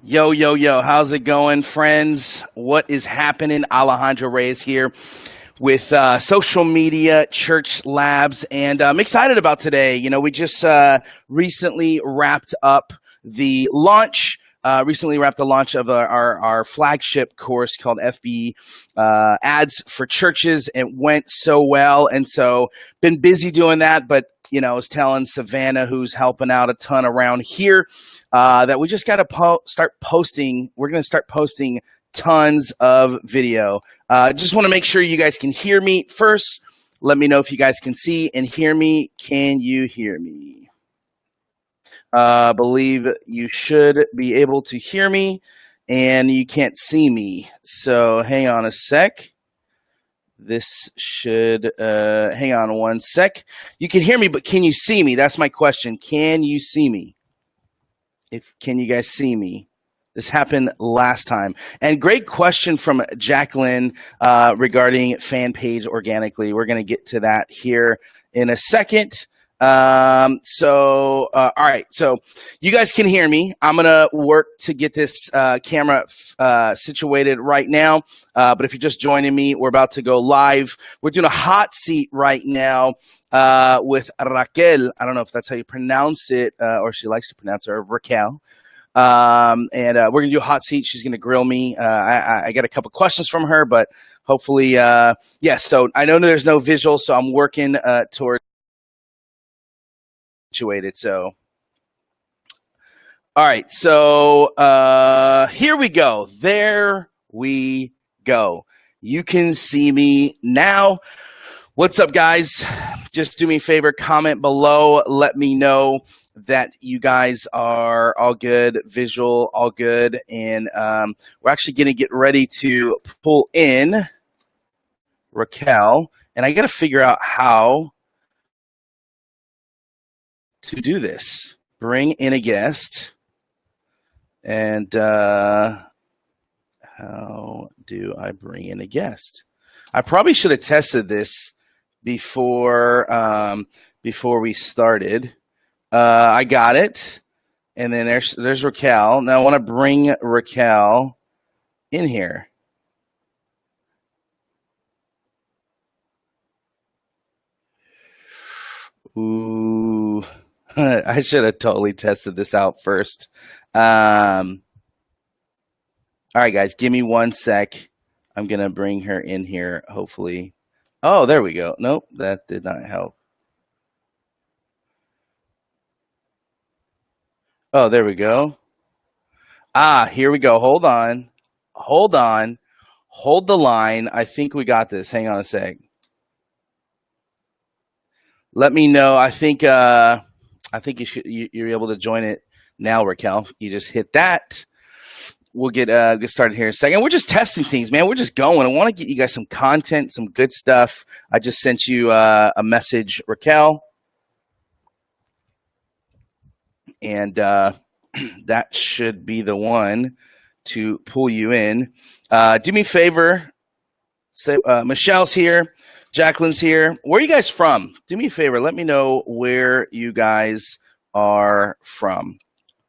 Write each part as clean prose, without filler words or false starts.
Yo, yo, yo, how's it going, friends? What is happening? Alejandro Reyes here with social media, church labs, and I'm excited about today. We just recently wrapped up the launch. Recently wrapped the launch of our flagship course called FB Ads for Churches. It went so well, and so been busy doing that, but I was telling Savannah, who's helping out a ton around here, that we just got to start posting. We're going to start posting tons of video. Just want to make sure you guys can hear me. First, let me know if you guys can see and hear me. Can you hear me? Believe you should be able to hear me, and you can't see me. So hang on a sec. This should, hang on one sec. You can hear me, but can you see me? That's my question. Can you see me? Can you guys see me? This happened last time. And great question from Jacqueline regarding fan page organically. We're going to get to that here in a second. All right. So you guys can hear me. I'm going to work to get this camera situated right now. But if you're just joining me, we're about to go live. We're doing a hot seat right now with Raquel. I don't know if that's how you pronounce it, or she likes to pronounce it, or Raquel. We're going to do a hot seat. She's going to grill me. I got a couple questions from her, but hopefully, so I know there's no visual, so I'm working towards situated. So, all right. So here we go. There we go. You can see me now. What's up, guys? Just do me a favor, comment below. Let me know that you guys are all good, visual, all good. And we're actually going to get ready to pull in Raquel. And I got to figure out how to do this. Bring in a guest. And how do I bring in a guest? I probably should have tested this before we started. I got it. And then there's Raquel. Now I want to bring Raquel in here. Ooh. I should have totally tested this out first. All right, guys, give me one sec. I'm going to bring her in here, hopefully. Oh, there we go. Nope, that did not help. Oh, there we go. Here we go. Hold on. Hold the line. I think we got this. Hang on a sec. Let me know. I think you're able to join it now, Raquel. You just hit that. We'll get started here in a second. We're just testing things, man. We're just going. I want to get you guys some content, some good stuff. I just sent you a message, Raquel. And that should be the one to pull you in. Do me a favor. Say, Michelle's here. Jacqueline's here. Where are you guys from? Do me a favor. Let me know where you guys are from.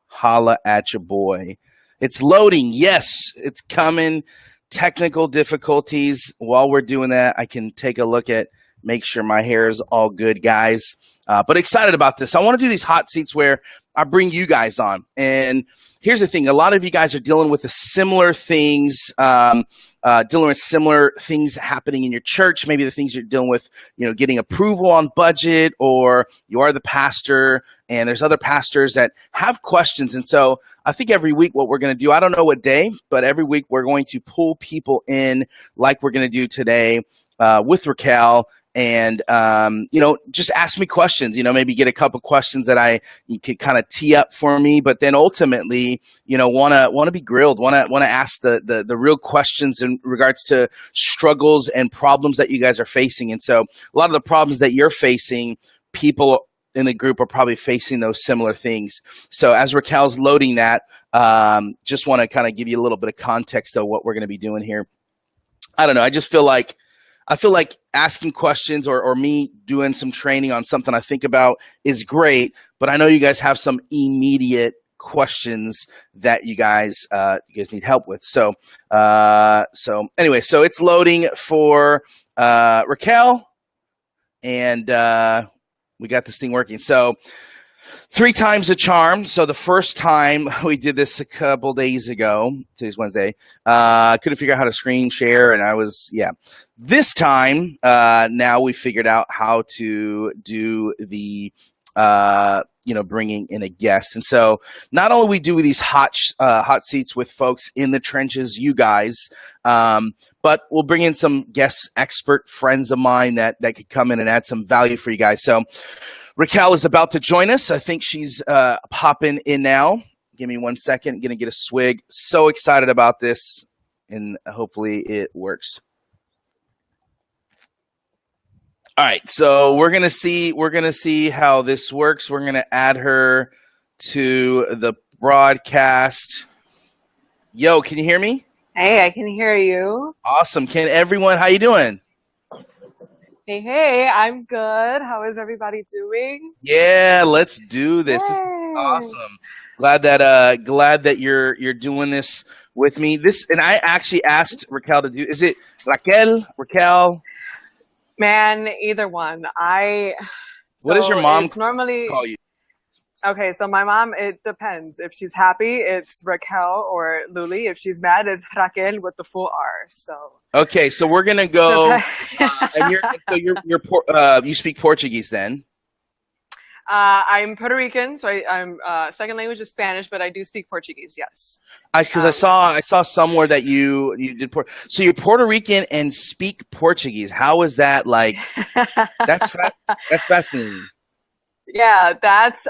Holla at your boy. It's loading. Yes, it's coming. Technical difficulties. While we're doing that, I can take a look at, make sure my hair is all good, guys. But excited about this. I want to do these hot seats where I bring you guys on. And here's the thing. A lot of you guys are dealing with the similar things, dealing with similar things happening in your church. Maybe the things you're dealing with, getting approval on budget, or you are the pastor and there's other pastors that have questions. And so I think every week what we're going to do, I don't know what day, but every week we're going to pull people in like we're going to do today with Raquel. And, just ask me questions, maybe get a couple questions that you could kind of tee up for me, but then ultimately, want to be grilled, want to ask the real questions in regards to struggles and problems that you guys are facing. And so a lot of the problems that you're facing, people in the group are probably facing those similar things. So as Raquel's loading that, just want to kind of give you a little bit of context of what we're going to be doing here. I don't know. I feel like asking questions or me doing some training on something I think about is great, but I know you guys have some immediate questions that you guys need help with. So anyway, so it's loading for Raquel, and we got this thing working. So 3 times a charm. So the first time we did this a couple days ago, today's Wednesday, I couldn't figure out how to screen share, and this time, now we figured out how to do the bringing in a guest. And so not only we do these hot seats with folks in the trenches, you guys, but we'll bring in some guest expert friends of mine that could come in and add some value for you guys. So Raquel is about to join us. I think she's popping in now. Give me 1 second. I'm going to get a swig. So excited about this, and hopefully it works. All right, so we're gonna see how this works. We're gonna add her to the broadcast. Yo, can you hear me? Hey, I can hear you. Awesome. Can everyone? How you doing? Hey, I'm good. How is everybody doing? Yeah, let's do this. Yay. This is awesome. Glad that you're doing this with me. And I actually asked Raquel to do. Is it Raquel? Man, either one. What does your mom normally call you? Okay, so my mom, it depends. If she's happy, it's Raquel or Luli. If she's mad, it's Raquel with the full R. So okay, so we're gonna go. And you speak Portuguese then? I'm Puerto Rican, so I'm second language is Spanish, but I do speak Portuguese. Yes. Because I saw somewhere that you did so you're Puerto Rican and speak Portuguese. How is that like? That's fascinating. Yeah, that's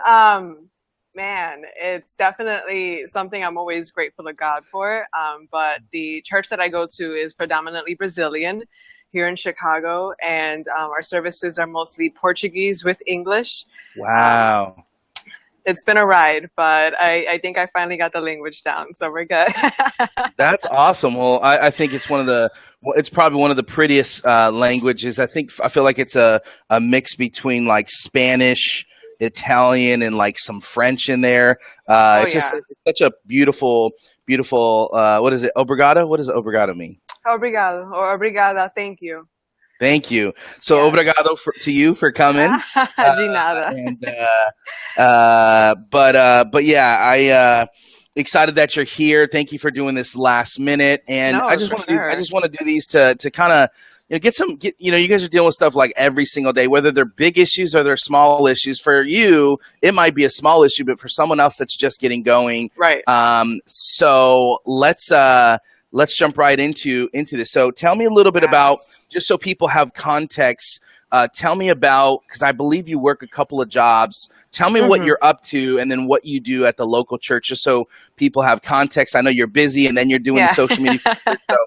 man, it's definitely something I'm always grateful to God for. But the church that I go to is predominantly Brazilian here in Chicago, and our services are mostly Portuguese with English. Wow. It's been a ride, but I think I finally got the language down, so we're good. That's awesome. Well, I think it's it's probably one of the prettiest languages. I feel like it's a mix between like Spanish, Italian, and like some French in there. It's such a beautiful, what is it? Obrigado? What does obrigado mean? Obrigado or obrigada. Thank you. Thank you. So yes. Obrigado to you for coming. De nada. But yeah, excited that you're here. Thank you for doing this last minute. And I just want to do these to kind of you guys are dealing with stuff like every single day, whether they're big issues or they're small issues. For you, it might be a small issue, but for someone else that's just getting going. Right. So let's jump right into this. So tell me a little bit about, just so people have context, tell me about, because I believe you work a couple of jobs. Tell me what you're up to and then what you do at the local church, just so people have context. I know you're busy and then you're doing social media. So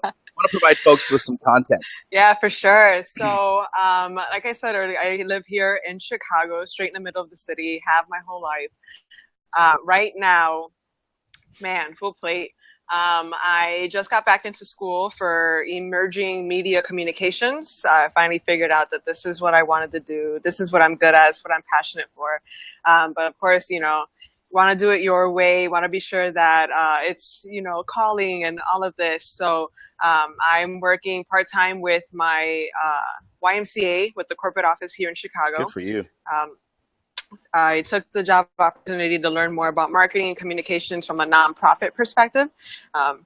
I want to provide folks with some context. Yeah, for sure. So like I said earlier, I live here in Chicago, straight in the middle of the city, have my whole life. Right now, man, full plate. I just got back into school for emerging media communications. I finally figured out that this is what I wanted to do. This is what I'm good at. It's what I'm passionate for. But of course, want to do it your way, want to be sure that it's, calling and all of this. So I'm working part-time with my YMCA with the corporate office here in Chicago. Good for you. I took the job opportunity to learn more about marketing and communications from a nonprofit perspective,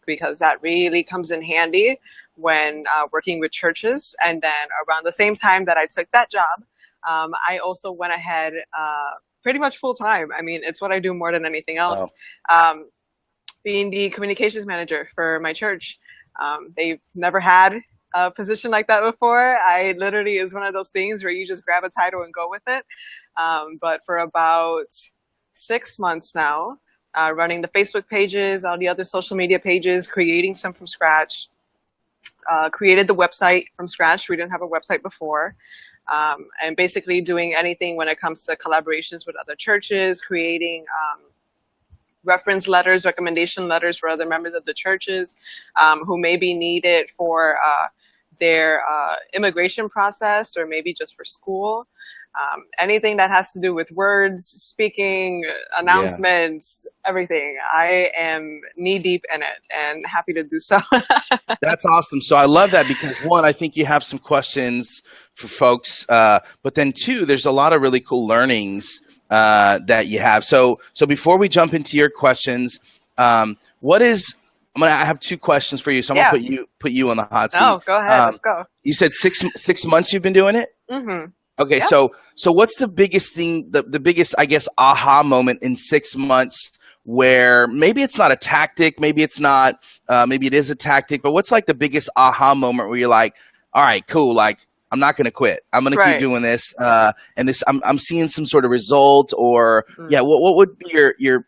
because that really comes in handy when working with churches. And then around the same time that I took that job, I also went ahead pretty much full time. I mean, it's what I do more than anything else. Being the communications manager for my church. They've never had a position like that before. I literally is one of those things where you just grab a title and go with it. But for about 6 months now, running the Facebook pages, all the other social media pages, creating some from scratch, created the website from scratch. We didn't have a website before. And basically doing anything when it comes to collaborations with other churches, creating reference letters, recommendation letters for other members of the churches who may be needed for their immigration process or maybe just for school. anything that has to do with words, speaking, announcements, everything. I am knee deep in it and happy to do so. That's awesome. So I love that because one, I think you have some questions for folks, but then two, there's a lot of really cool learnings that you have. So before we jump into your questions, I have two questions for you. So I'm gonna put you on the hot seat. Oh, go ahead. Let's go. You said 6 months you've been doing it? Mm-hmm. Okay, yep. So what's the biggest thing, the biggest, I guess, aha moment in 6 months where maybe it's not a tactic, maybe it's not, maybe it is a tactic, but what's like the biggest aha moment where you're like, all right, cool, like I'm not going to quit. I'm going to keep doing this, and this I'm seeing some sort of result, or what would be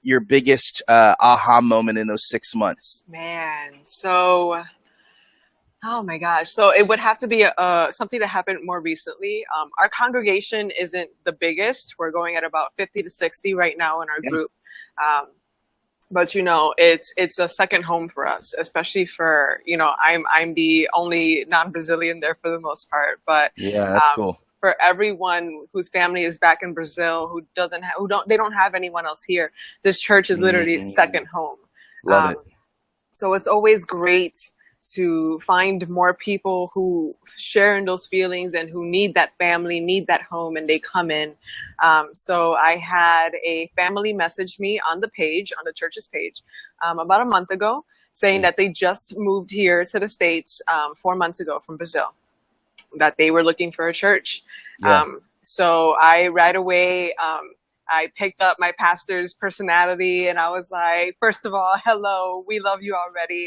your biggest aha moment in those 6 months? Man, so. Oh my gosh. So it would have to be something that happened more recently. Our congregation isn't the biggest. We're going at about 50 to 60 right now in our group. But it's a second home for us, especially for, I'm the only non-Brazilian there for the most part. But yeah, that's cool. For everyone whose family is back in Brazil, they don't have anyone else here, this church is literally second home. Love it. So it's always great to find more people who share in those feelings and who need that family, need that home, and they come in. So I had a family message me on the church's page, about a month ago, saying that they just moved here to the States 4 months ago from Brazil, that they were looking for a church. So I right away, I picked up my pastor's personality and I was like, first of all, hello, we love you already.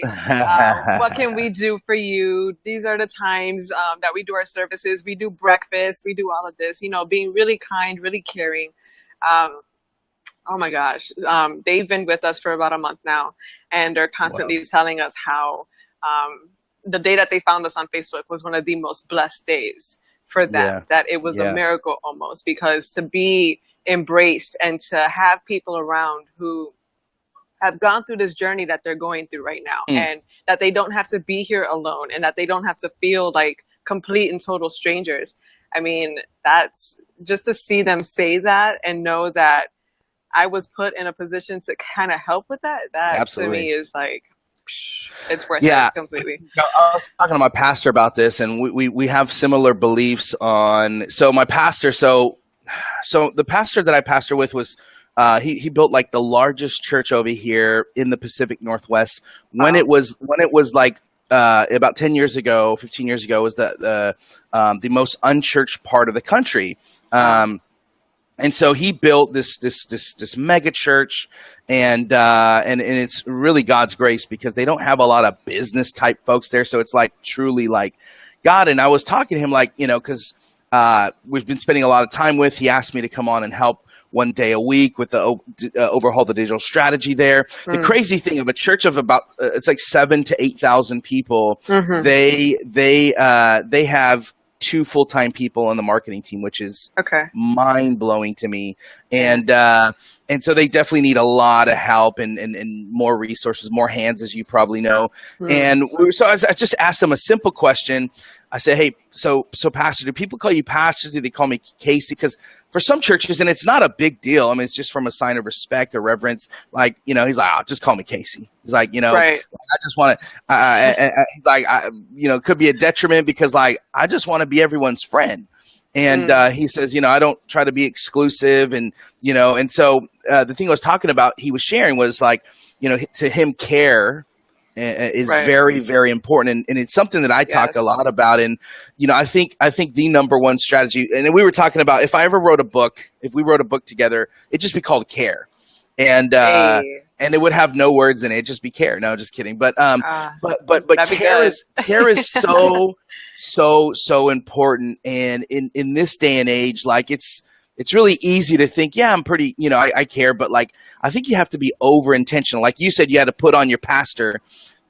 What can we do for you? These are the times that we do our services. We do breakfast. We do all of this, being really kind, really caring. Oh my gosh. They've been with us for about a month now, and they're constantly telling us how the day that they found us on Facebook was one of the most blessed days for them, that it was a miracle almost, because to be embraced and to have people around who have gone through this journey that they're going through right now, and that they don't have to be here alone, and that they don't have to feel like complete and total strangers. I mean, that's just to see them say that and know that I was put in a position to kind of help with that. That Absolutely. To me is like, it's worth it completely. I was talking to my pastor about this, and we have similar beliefs on. So my pastor, so the pastor that I pastor with was, he built like the largest church over here in the Pacific Northwest. When it was like about 10 years ago, 15 years ago, was the most unchurched part of the country. And so he built this mega church, and it's really God's grace, because they don't have a lot of business type folks there. So it's like truly like God. And I was talking to him like, because we've been spending a lot of time with. He asked me to come on and help one day a week with the overhaul the digital strategy there. The crazy thing of a church of about it's like 7,000 to 8,000 people. They have 2 full-time people on the marketing team, which is mind-blowing to me. And so they definitely need a lot of help and more resources, more hands, as you probably know. And so I just asked them a simple question. I said, hey, so pastor, do people call you pastor? Do they call me Casey? Because for some churches, and it's not a big deal. I mean, it's just from a sign of respect or reverence. Like, he's like, oh, just call me Casey. He's like, I just want to, he's like, it could be a detriment because like, I just want to be everyone's friend. And he says, I don't try to be exclusive. And, and so the thing I was talking about, he was sharing was like, to him, care is very, very important. And it's something that I talk a lot about. And, I think the number one strategy, and we were talking about, if we wrote a book together, it'd just be called Care. And, and it would have no words in it. It'd just be care. No, just kidding. But care is so important. And in this day and age, like it's really easy to think, yeah, I'm pretty, I care. But like, I think you have to be over intentional. Like you said, you had to put on your pastor,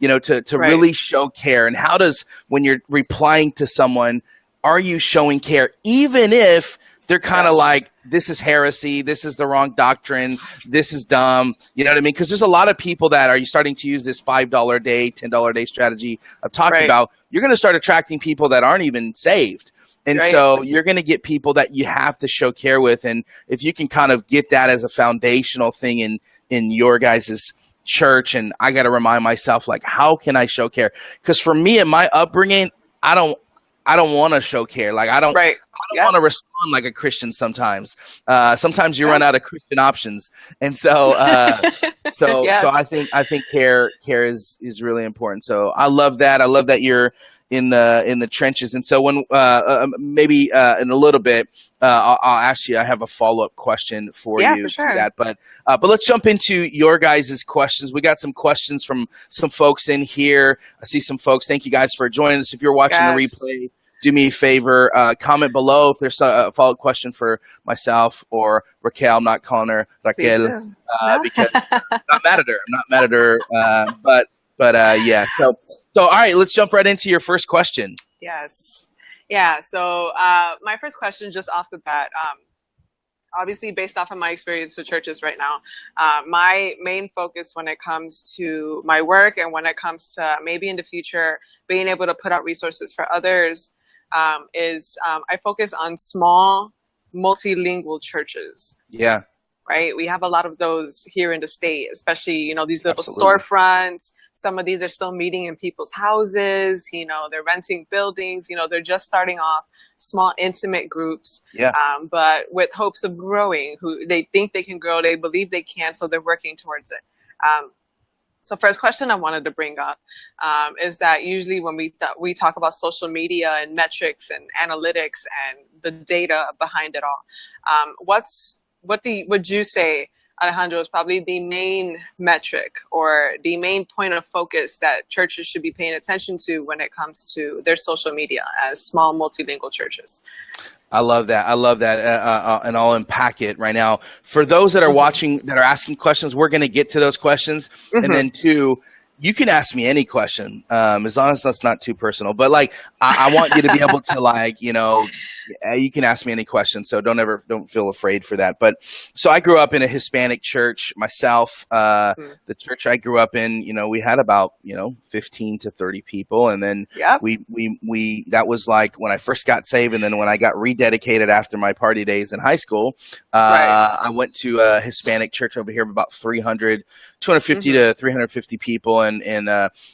to really show care. And how does, when you're replying to someone, are you showing care? Even if they're kind of like, this is heresy, this is the wrong doctrine, this is dumb. You know what I mean? Because there's a lot of people that are starting to use this $5 a day, $10 a day strategy I've talked about. You're going to start attracting people that aren't even saved. And Right. so you're going to get people that you have to show care with. And if you can kind of get that as a foundational thing in your guys's church, and I got to remind myself, like, how can I show care? Because for me, in my upbringing, I don't want to show care. Like, I don't Right. want to respond like a Christian sometimes. Sometimes you run out of Christian options. And so, Yes. so I think care is really important. So I love that. I love that you're in the trenches. And so when maybe in a little bit, I'll ask you. I have a follow-up question for you for sure. to that. But let's jump into your guys' questions. We got some questions from some folks in here. I see some folks. Thank you guys for joining us. If you're watching the replay, do me a favor, comment below if there's a follow-up question for myself or Raquel. I'm not calling her Raquel because I'm not mad at her. But yeah. So all right, let's jump right into your first question. Yes. Yeah. So my first question, just off the bat, obviously based off of my experience with churches right now, my main focus when it comes to my work and when it comes to maybe in the future being able to put out resources for others is I focus on small multilingual churches. Yeah. Right. We have a lot of those here in the state, especially, these little Absolutely. storefronts. Some of these are still meeting in people's houses. They're renting buildings. They're just starting off small, intimate groups. Yeah. But with hopes of growing, who they think they can grow, they believe they can, so they're working towards it. So first question I wanted to bring up is that usually when we talk about social media and metrics and analytics and the data behind it all, would you say, Alejandro, is probably the main metric or the main point of focus that churches should be paying attention to when it comes to their social media as small multilingual churches? I love that. And I'll unpack it right now. For those that are watching, that are asking questions, we're going to get to those questions. And then two, you can ask me any question, as long as that's not too personal. But like, I want you to be able to, like, you can ask me any question. So don't feel afraid for that. But so I grew up in a Hispanic church myself. The church I grew up in, we had about 15 to 30 people, and then we that was like when I first got saved, and then when I got rededicated after my party days in high school, I went to a Hispanic church over here of about 250 to 350 people, and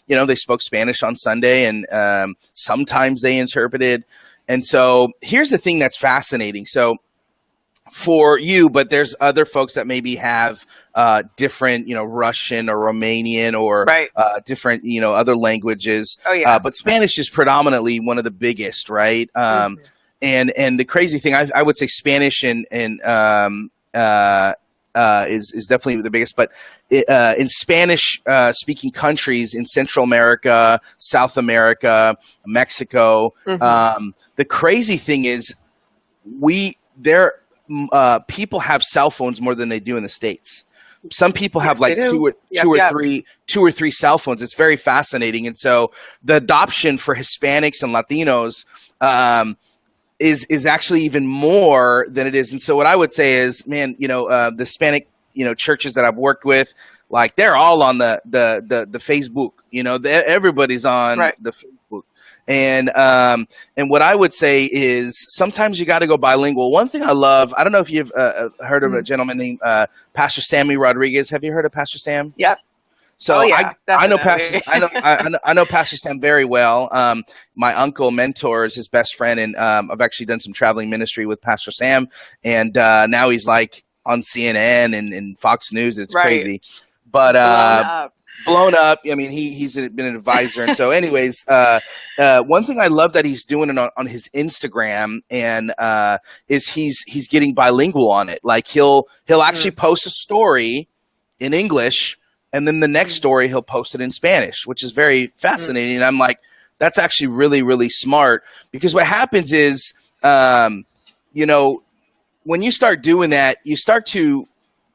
they spoke Spanish on Sunday, and sometimes they interpreted. And so here's the thing that's fascinating. So for you, but there's other folks that maybe have different, Russian or Romanian or different, other languages. Oh, yeah. But Spanish is predominantly one of the biggest, right? And the crazy thing, I would say Spanish and is definitely the biggest, but in Spanish speaking countries in Central America, South America, Mexico, the crazy thing is people have cell phones more than they do in the States. Some people have like two or three cell phones. It's very fascinating. And so the adoption for Hispanics and Latinos is actually even more than it is. And so what I would say is, man, the Hispanic, churches that I've worked with, like, they're all on the Facebook, everybody's on the Facebook. And what I would say is sometimes you got to go bilingual. One thing I love, I don't know if you've heard of a gentleman named Pastor Sammy Rodriguez. Have you heard of Pastor Sam? Yep. So I know Pastor Sam very well. My uncle mentors his best friend, and I've actually done some traveling ministry with Pastor Sam. And now he's like on CNN and Fox News. It's crazy, but blown up. I mean, he's been an advisor. And so anyways, one thing I love that he's doing on his Instagram and is he's getting bilingual on it. Like he'll actually post a story in English, and then the next story he'll post it in Spanish, which is very fascinating. And I'm like, that's actually really, really smart, because what happens is, when you start doing that, you start to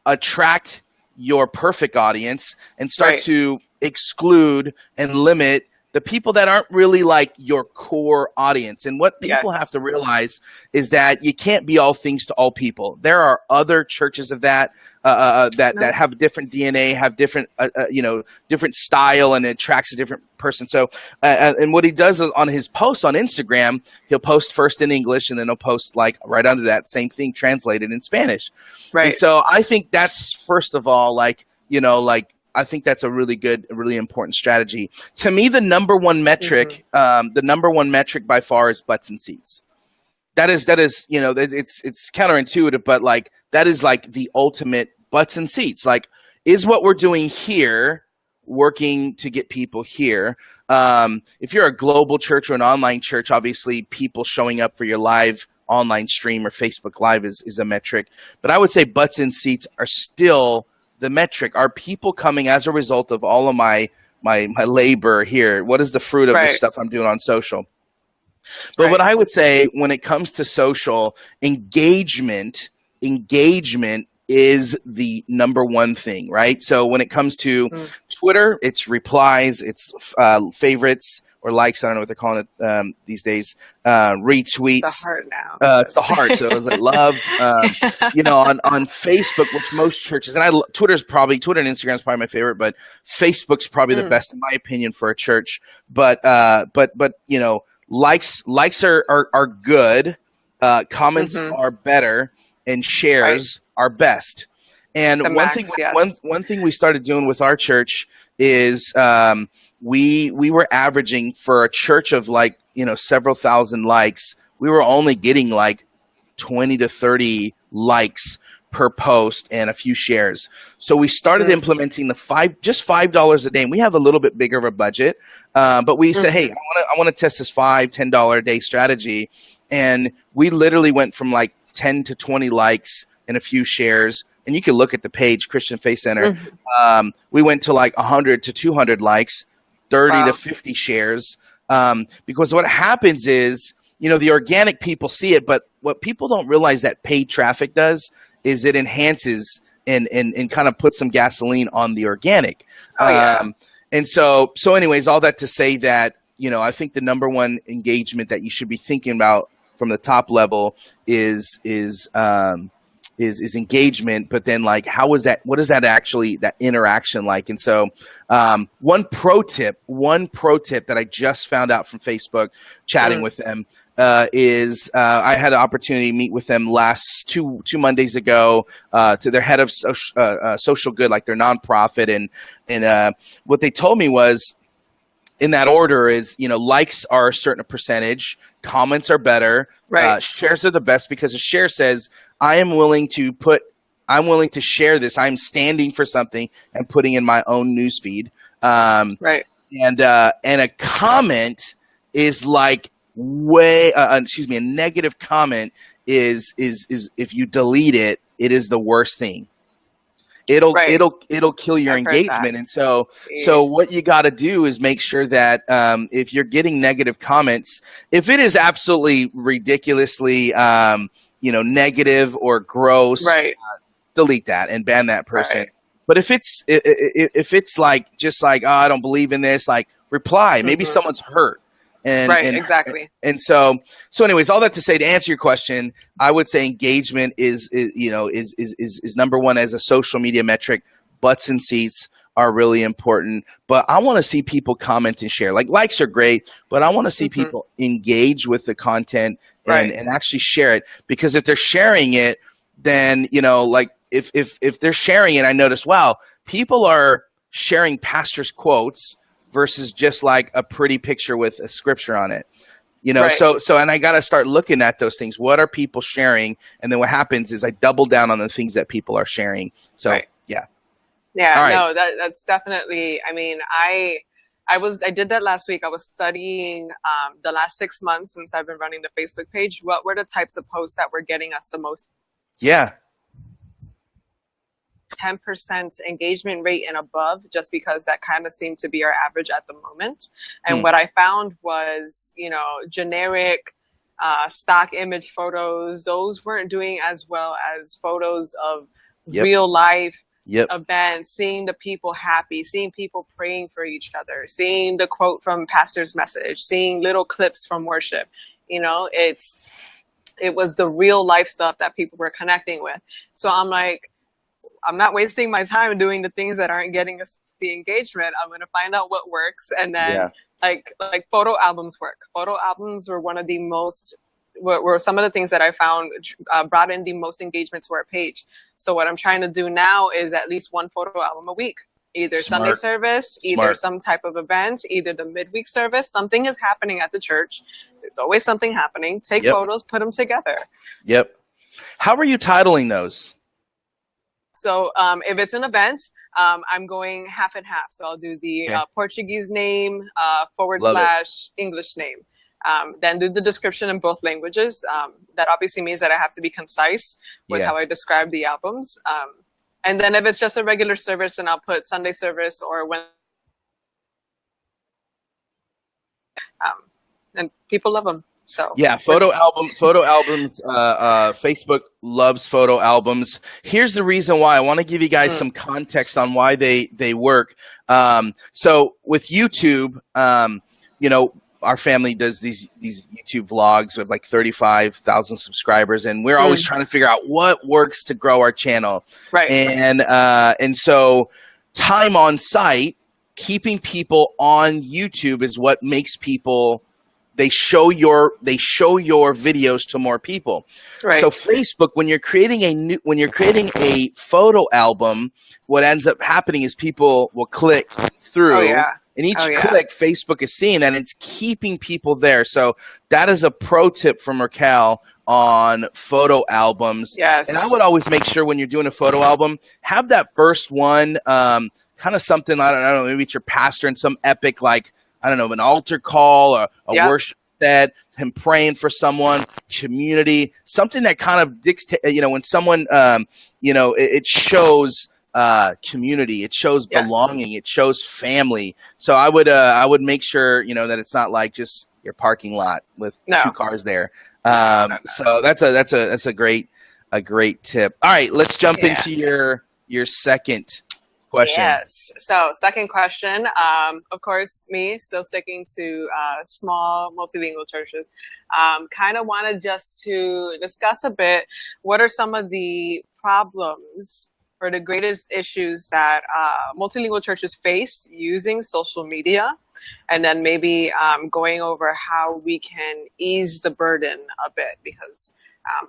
attract your perfect audience and start to exclude and limit the people that aren't really like your core audience. And what people have Yes. to realize is that you can't be all things to all people. There are other churches of that that have different DNA, have different different style, and it attracts a different person. So and what he does is on his posts on Instagram, he'll post first in English, and then he'll post like right under that same thing translated in Spanish. Right. And so I think that's, first of all, I think that's a really good, really important strategy. To me, the number one metric, by far is butts and seats. That is, it's counterintuitive, but like that is like the ultimate butts and seats. Like, is what we're doing here working to get people here? If you're a global church or an online church, obviously people showing up for your live online stream or Facebook Live is a metric. But I would say butts and seats are still the metric. Are people coming as a result of all of my labor here? What is the fruit of the stuff I'm doing on social? But what I would say when it comes to social, engagement is the number one thing, right? So when it comes to Twitter, it's replies, it's favorites or likes. I don't know what they're calling it these days. Retweets. It's the heart now. It's the heart. So it was like love. On Facebook, which most churches, and Twitter and Instagram is probably my favorite, but Facebook's probably the best in my opinion for a church. But likes are good. Comments are better, and shares are best. And one thing we started doing with our church is we were averaging, for a church of several thousand likes, we were only getting like 20 to 30 likes per post and a few shares. So we started implementing the $5 a day. And we have a little bit bigger of a budget, but we said, hey, I want to test this $10 a day strategy. And we literally went from like 10 to 20 likes and a few shares. And you can look at the page, Christian Faith Center. We went to like 100 to 200 likes, 30 to 50 shares. Because what happens is, the organic people see it, but what people don't realize that paid traffic does is it enhances and kind of puts some gasoline on the organic. And so anyways, all that to say that, I think the number one engagement that you should be thinking about from the top level is engagement, but then like, what is that actually, that interaction like? And so one pro tip that I just found out from Facebook chatting with them is I had an opportunity to meet with them last two Mondays ago to their head of social good, like their nonprofit. And what they told me was, in that order is, likes are a certain percentage, comments are better, shares are the best, because a share says, I'm willing to share this. I'm standing for something and putting in my own newsfeed. And a comment is like a negative comment is if you delete it, it is the worst thing. It'll kill your engagement. And so what you got to do is make sure that if you're getting negative comments, if it is absolutely ridiculously negative or gross, delete that and ban that person. But if it's like just like, oh, I don't believe in this, like, reply. Maybe someone's hurt. Exactly. And so anyways, all that to say, to answer your question, I would say engagement is number one as a social media metric. Butts and seats are really important, but I want to see people comment and share. Like, likes are great, but I want to see people engage with the content and actually share it, because if they're sharing it, then, like if they're sharing it, I notice, wow, people are sharing pastors' quotes versus just like a pretty picture with a scripture on it, So, and I got to start looking at those things. What are people sharing? And then what happens is I double down on the things that people are sharing. So, yeah. No, that's definitely, I mean, I did that last week. I was studying the last 6 months since I've been running the Facebook page. What were the types of posts that were getting us the most? 10% engagement rate and above, just because that kind of seemed to be our average at the moment. And what I found was, generic stock image photos, those weren't doing as well as photos of real life Yep. events, seeing the people happy, seeing people praying for each other, seeing the quote from pastor's message, seeing little clips from worship. It was the real life stuff that people were connecting with. So I'm like, I'm not wasting my time doing the things that aren't getting us the engagement. I'm going to find out what works. And then Yeah. like photo albums work. Photo albums were one of the most, were some of the things that I found brought in the most engagement to our page. So what I'm trying to do now is at least one photo album a week. Either Sunday Smart. service, either some type of event, either the midweek service. Something is happening at the church. There's always something happening. Take photos, put them together. Yep. How are you titling those? So if it's an event, I'm going half and half. So I'll do the Portuguese name / English name. Then do the description in both languages. That obviously means that I have to be concise with how I describe the albums. And then if it's just a regular service, then I'll put Sunday service or when. And people love them. So yeah, photo albums. Facebook loves photo albums. Here's the reason why. I want to give you guys some context on why they work. So with YouTube, our family does these YouTube vlogs with like 35,000 subscribers, and we're always trying to figure out what works to grow our channel. Right. And so time on site, keeping people on YouTube is what makes people. They show your videos to more people. Right. So Facebook, when you're creating a photo album, what ends up happening is people will click through. And each click, Facebook is seeing that, and it's keeping people there. So that is a pro tip from Raquel on photo albums. Yes. And I would always make sure when you're doing a photo album, have that first one kind of something, I don't know, maybe it's your pastor in some epic, like, I don't know, an altar call or a worship set, him praying for someone, community, something that kind of dictates, when someone, it shows community, it shows belonging, it shows family. So I would make sure, that it's not like just your parking lot with two cars there. So that's a great tip. All right, let's jump into your second question. Yes. So second question, of course, me still sticking to small multilingual churches. Kind of wanted just to discuss a bit, what are some of the problems or the greatest issues that multilingual churches face using social media, and then maybe going over how we can ease the burden a bit, because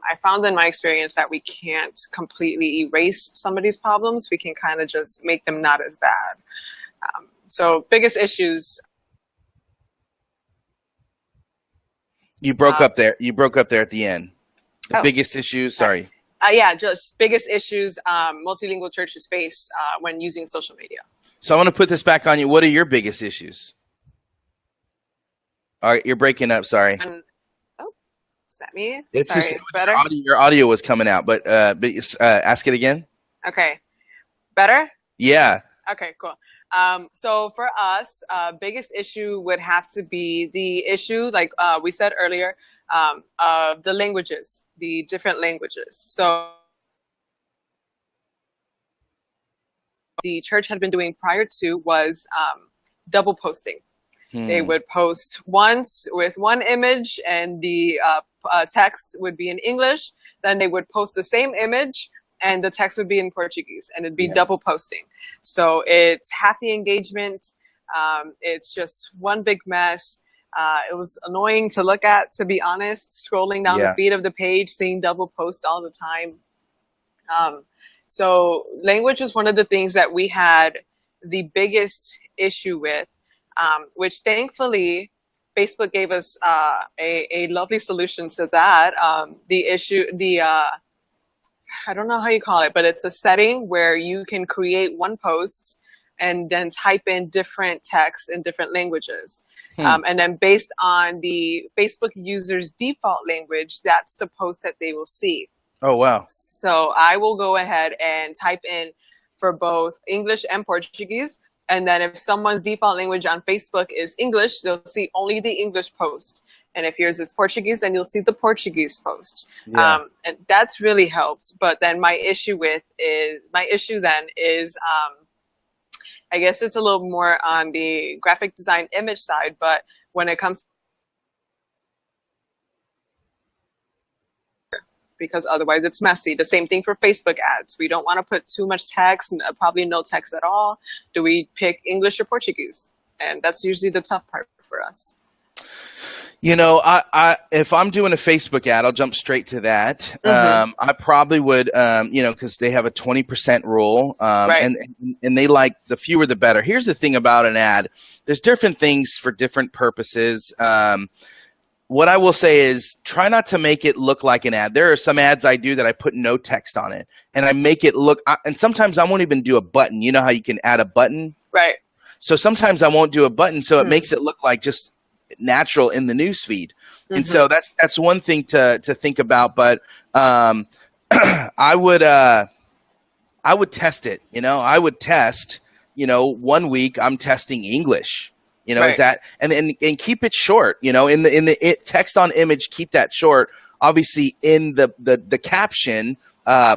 I found in my experience that we can't completely erase some of these problems. We can kind of just make them not as bad. So biggest issues. You broke up there. You broke up there at the end. The biggest issues. Sorry. Just biggest issues multilingual churches face when using social media. So I want to put this back on you. What are your biggest issues? All right, you're breaking up. Sorry. Is that me? It's Sorry, just better? Your audio was coming out, but ask it again. Okay. Better? Yeah. Okay, cool. So for us, biggest issue would have to be the issue, like we said earlier, of the languages, the different languages. So the church had been doing prior to was double posting. They would post once with one image and the text would be in English. Then they would post the same image and the text would be in Portuguese, and it'd be double posting. So it's half the engagement. It's just one big mess. It was annoying to look at, to be honest, scrolling down the feed of the page, seeing double posts all the time. So language was one of the things that we had the biggest issue with, which thankfully Facebook gave us a lovely solution to that. I don't know how you call it, but it's a setting where you can create one post and then type in different text in different languages. And then based on the Facebook user's default language, that's the post that they will see. Oh, wow. So I will go ahead and type in for both English and Portuguese. And then if someone's default language on Facebook is English, they'll see only the English post. And if yours is Portuguese, then you'll see the Portuguese post. Yeah. And that's really helps. But then my issue then is I guess it's a little more on the graphic design image side, but when it comes, because otherwise it's messy. The same thing for Facebook ads. We don't want to put too much text, probably no text at all. Do we pick English or Portuguese? And that's usually the tough part for us. You know, I if I'm doing a Facebook ad, I'll jump straight to that. I probably would, because they have a 20% rule, Right. and they like the fewer the better. Here's the thing about an ad: there's different things for different purposes. What I will say is try not to make it look like an ad. There are some ads I do that I put no text on it, and I make it look. And sometimes I won't even do a button. You know how you can add a button, Right. so sometimes I won't do a button, so it makes it look like just natural in the news feed. And so that's one thing to think about. But I would test it. I would test. 1 week I'm testing English. Is that and keep it short. In the text on image, keep that short. Obviously, in the caption,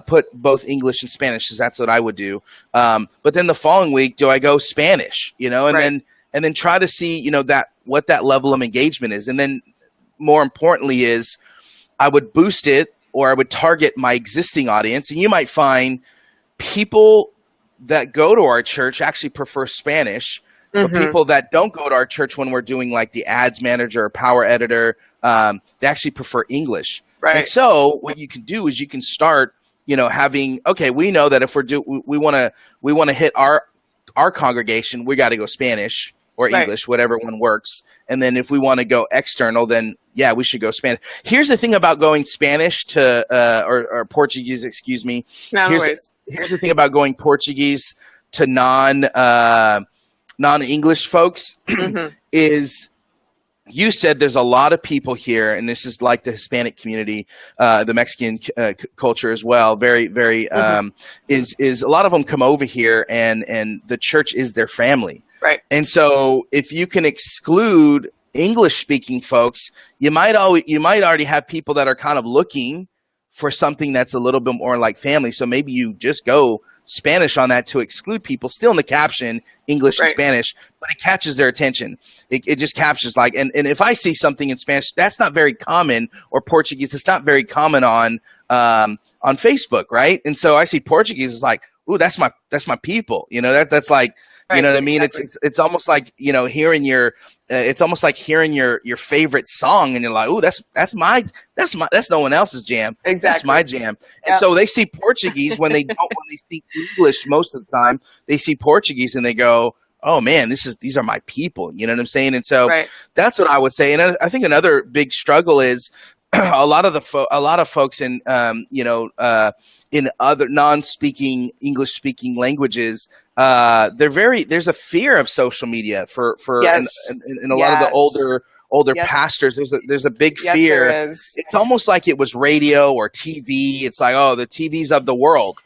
put both English and Spanish, because that's what I would do. But then the following week, do I go Spanish? And then try to see what that level of engagement is. And then more importantly is I would boost it, or I would target my existing audience. And you might find people that go to our church actually prefer Spanish. But people that don't go to our church, when we're doing like the ads manager or power editor, they actually prefer English. Right. And so what you can do is you can start, having, okay, we know that if we want to hit our congregation, we got to go Spanish or English, whatever one works. And then if we want to go external, then yeah, we should go Spanish. Here's the thing about going Spanish to or Portuguese, excuse me. Here's the thing about going Portuguese to non-English folks is, you said there's a lot of people here, and this is like the Hispanic community, the Mexican culture as well. Very, very is a lot of them come over here, and the church is their family. Right. And so if you can exclude English-speaking folks, you might already have people that are kind of looking for something that's a little bit more like family. So maybe you just go Spanish on that to exclude people, still in the caption, English and Spanish, but it catches their attention. It just captures and if I see something in Spanish, that's not very common, or Portuguese, it's not very common on Facebook, right? And so I see Portuguese, it's like, ooh, that's my people. That's like, you know what I mean? Exactly. It's almost like, hearing it's almost like hearing your favorite song, and you're like, ooh, that's no one else's jam. Exactly. That's my jam. And so they see Portuguese when they speak English most of the time, they see Portuguese and they go, oh man, these are my people. You know what I'm saying? And so that's what I would say. And I think another big struggle is a lot of folks in in other non-speaking English-speaking languages, there's a fear of social media for in a lot of the older pastors. There's a big fear. There is. It's almost like it was radio or TV. It's like, oh, the TV's of the world.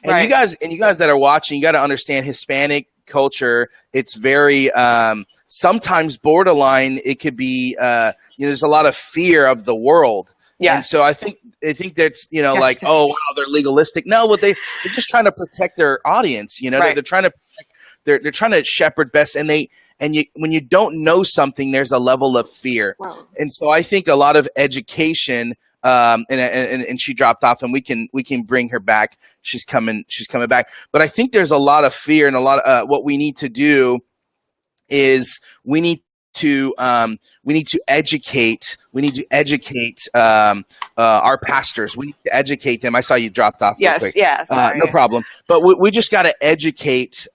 And you guys that are watching, you got to understand Hispanic culture. It's very sometimes borderline. It could be there's a lot of fear of the world. Yes. And so I think that's like, oh wow, they're legalistic. No, but they're just trying to protect their audience. They're trying to they're trying to shepherd best, and when you don't know something, there's a level of fear. Wow. And so I think a lot of education. And she dropped off, and we can bring her back. She's coming back. But I think there's a lot of fear, and a lot of what we need to do is we need to educate our pastors. We need to educate them. I saw you dropped off. Yes, real quick. yes. No problem. But we just got to educate.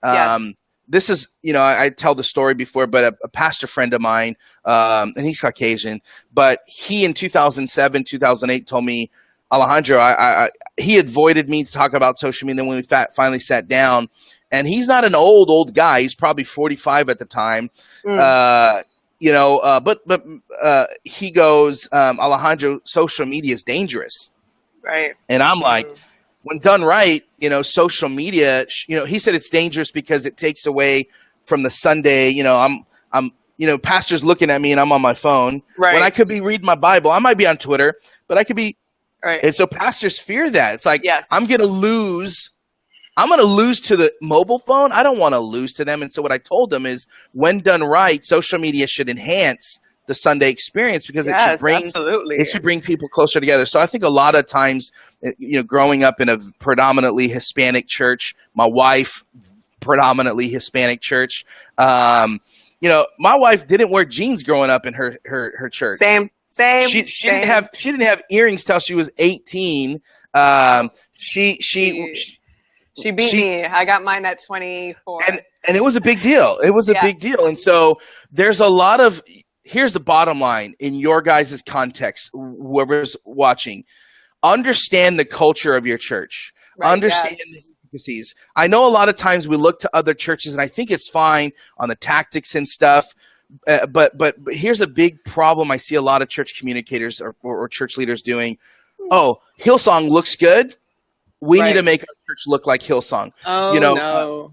This is, I tell the story before, but a pastor friend of mine, and he's Caucasian, but he in 2007, 2008 told me, Alejandro, he avoided me to talk about social media. And then when we finally sat down, and he's not an old guy. He's probably 45 at the time. But he goes, Alejandro, social media is dangerous. Right. And I'm like, when done right, social media, he said it's dangerous because it takes away from the Sunday. pastor's looking at me and I'm on my phone. Right. When I could be reading my Bible. I might be on Twitter, but I could be. Right. And so pastors fear that. It's like, yes. I'm going to lose to the mobile phone. I don't want to lose to them. And so what I told them is, when done right, social media should enhance the Sunday experience, because yes, it should bring people closer together. So I think a lot of times, growing up in a predominantly Hispanic church, my wife, predominantly Hispanic church, my wife didn't wear jeans growing up in her church. Same. She didn't have earrings till she was 18. She beat me. I got mine at 24. And it was a big deal. It was a big deal. And so there's a lot of, here's the bottom line in your guys' context, whoever's watching, understand the culture of your church. Right, understand the intricacies. I know a lot of times we look to other churches, and I think it's fine on the tactics and stuff. But here's a big problem I see a lot of church communicators or church leaders doing. Oh, Hillsong looks good. We need to make our church look like Hillsong. Oh, no.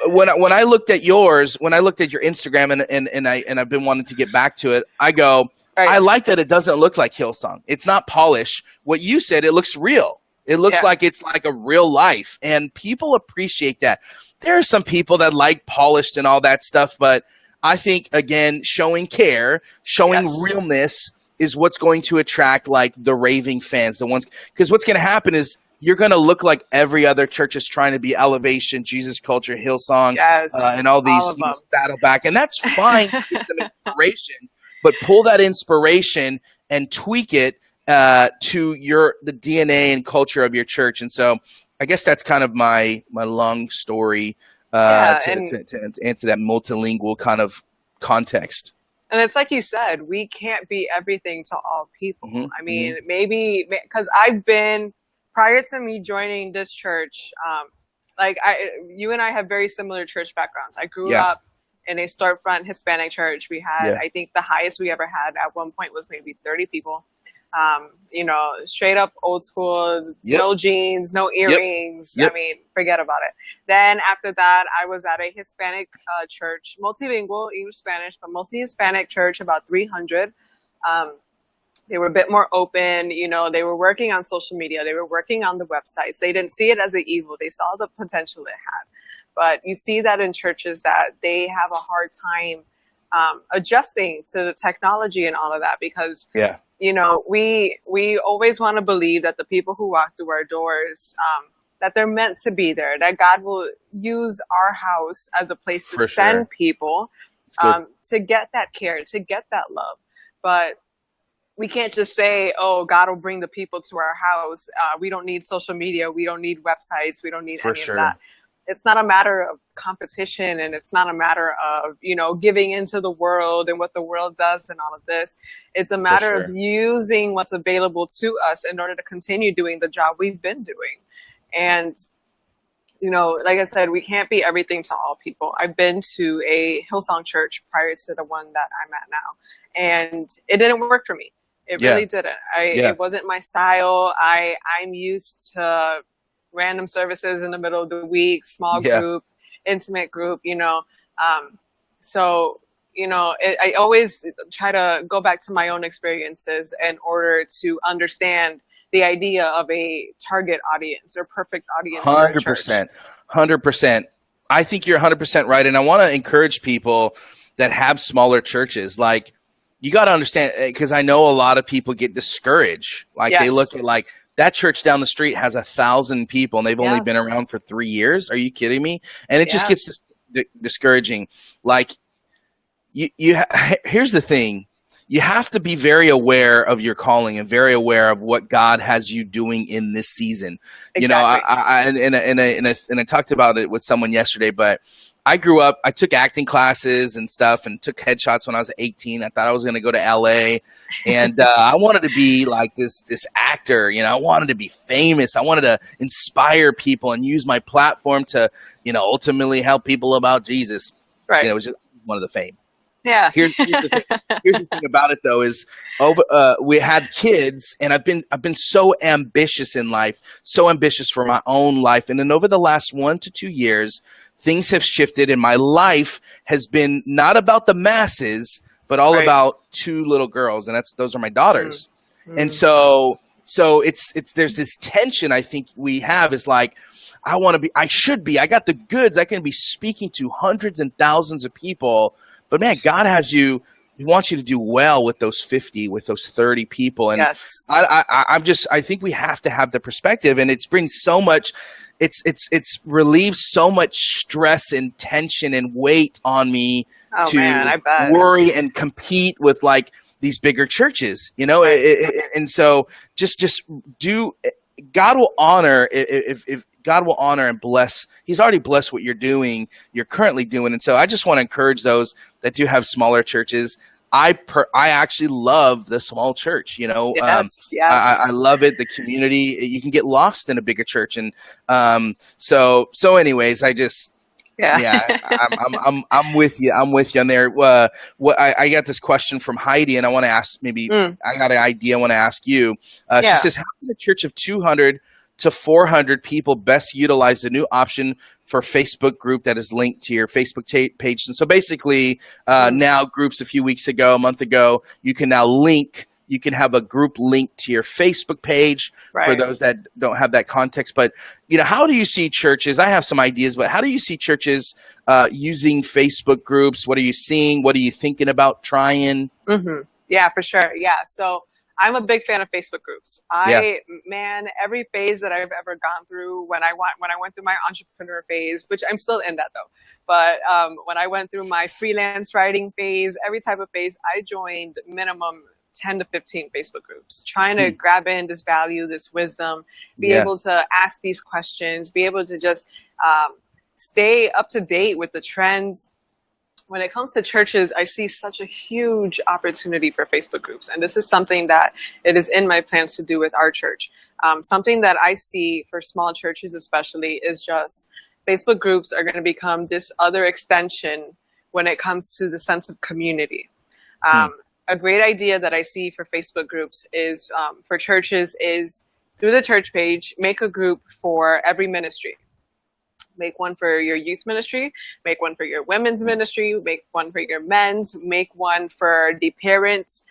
When I looked at yours, when I looked at your Instagram, and I've been wanting to get back to it, I go, I like that it doesn't look like Hillsong. It's not polished. What you said, it looks real. It looks like it's like a real life, and people appreciate that. There are some people that like polished and all that stuff, but I think, again, showing care, showing realness is what's going to attract like the raving fans, the ones, because what's going to happen is you're going to look like every other church is trying to be Elevation, Jesus Culture, Hillsong, and all these Saddleback, and that's fine. Give them inspiration, but pull that inspiration and tweak it to the DNA and culture of your church. And so I guess that's kind of my long story. To answer that multilingual kind of context. And it's like you said, we can't be everything to all people. Mm-hmm. I mean, maybe because I've been, prior to me joining this church, you and I have very similar church backgrounds. I grew up in a storefront Hispanic church. We had, I think the highest we ever had at one point was maybe 30 people. Straight up old school, no jeans, no earrings. I mean, forget about it. Then after that, I was at a Hispanic church, multilingual, English, Spanish, but mostly Hispanic church, about 300. They were a bit more open. They were working on social media. They were working on the websites. They didn't see it as an evil. They saw the potential it had. But you see that in churches that they have a hard time adjusting to the technology and all of that, because we always want to believe that the people who walk through our doors, that they're meant to be there, that God will use our house as a place to send people to get that care, to get that love. But we can't just say, oh, God will bring the people to our house. We don't need social media. We don't need websites. We don't need any of that. It's not a matter of competition, and it's not a matter of, giving into the world and what the world does and all of this. It's a matter of using what's available to us in order to continue doing the job we've been doing. And, like I said, we can't be everything to all people. I've been to a Hillsong church prior to the one that I'm at now, and it didn't work for me. It really didn't. It wasn't my style. I'm used to random services in the middle of the week, small group, intimate group, So, I always try to go back to my own experiences in order to understand the idea of a target audience or perfect audience. 100%. I think you're 100% right. And I want to encourage people that have smaller churches. Like, you got to understand, because I know a lot of people get discouraged. Like, they look at like, that church down the street has 1,000 people and they've only been around for 3 years. Are you kidding me? And it just gets discouraging. Like, here's the thing. You have to be very aware of your calling and very aware of what God has you doing in this season. Exactly. I talked about it with someone yesterday, but I grew up, I took acting classes and stuff and took headshots when I was 18. I thought I was going to go to LA, and I wanted to be like this actor. I wanted to be famous. I wanted to inspire people and use my platform to, ultimately help people about Jesus. Right. It was just one of the fame. Yeah. Here's the thing. Here's the thing about it though is over we had kids, and I've been so ambitious in life, so ambitious for my own life, and then over the last 1 to 2 years, things have shifted, and my life has been not about the masses, but all Right. about two little girls, and those are my Mm. daughters, and Mm. so it's there's this tension I think we have is like I got the goods. I can be speaking to hundreds and thousands of people, but man, God has you. He wants you to do well with those 50, with those 30 people. And Yes. I think we have to have the perspective, and it brings so much, it's relieves so much stress and tension and weight on me Oh man, to I bet. worry and compete with like these bigger churches, Right. and so just do, God will honor if God will honor and bless. He's already blessed what you're currently doing. And so I just want to encourage those that do have smaller churches. I actually love the small church, Yes. I Yes. love it. The community, you can get lost in a bigger church. And so anyways, Yeah. yeah, I'm with you. I'm with you on there. I got this question from Heidi, and I want to ask. Maybe Mm. I got an idea. I want to ask you. She Yeah. says, "How can a church of 200 to 400 people best utilize the new option for Facebook group that is linked to your Facebook page?" And so basically, Mm. now groups a month ago, you can now link. You can have a group linked to your Facebook page for Right. those that don't have that context. But how do you see churches? I have some ideas, but how do you see churches using Facebook groups? What are you seeing? What are you thinking about trying? Hmm. Yeah, for sure. Yeah. So I'm a big fan of Facebook groups. Yeah. Man, every phase that I've ever gone through, when I went through my entrepreneur phase, which I'm still in that though, but when I went through my freelance writing phase, every type of phase, I joined minimum 10 to 15 Facebook groups, trying to grab in this value, this wisdom, be Yeah. able to ask these questions, be able to just stay up to date with the trends. When it comes to churches, I see such a huge opportunity for Facebook groups. And this is something that it is in my plans to do with our church. Something that I see for small churches especially is just Facebook groups are going to become this other extension when it comes to the sense of community. A great idea that I see for Facebook groups is for churches is through the church page, make a group for every ministry. Make one for your youth ministry, make one for your women's ministry, make one for your men's, make one for the parents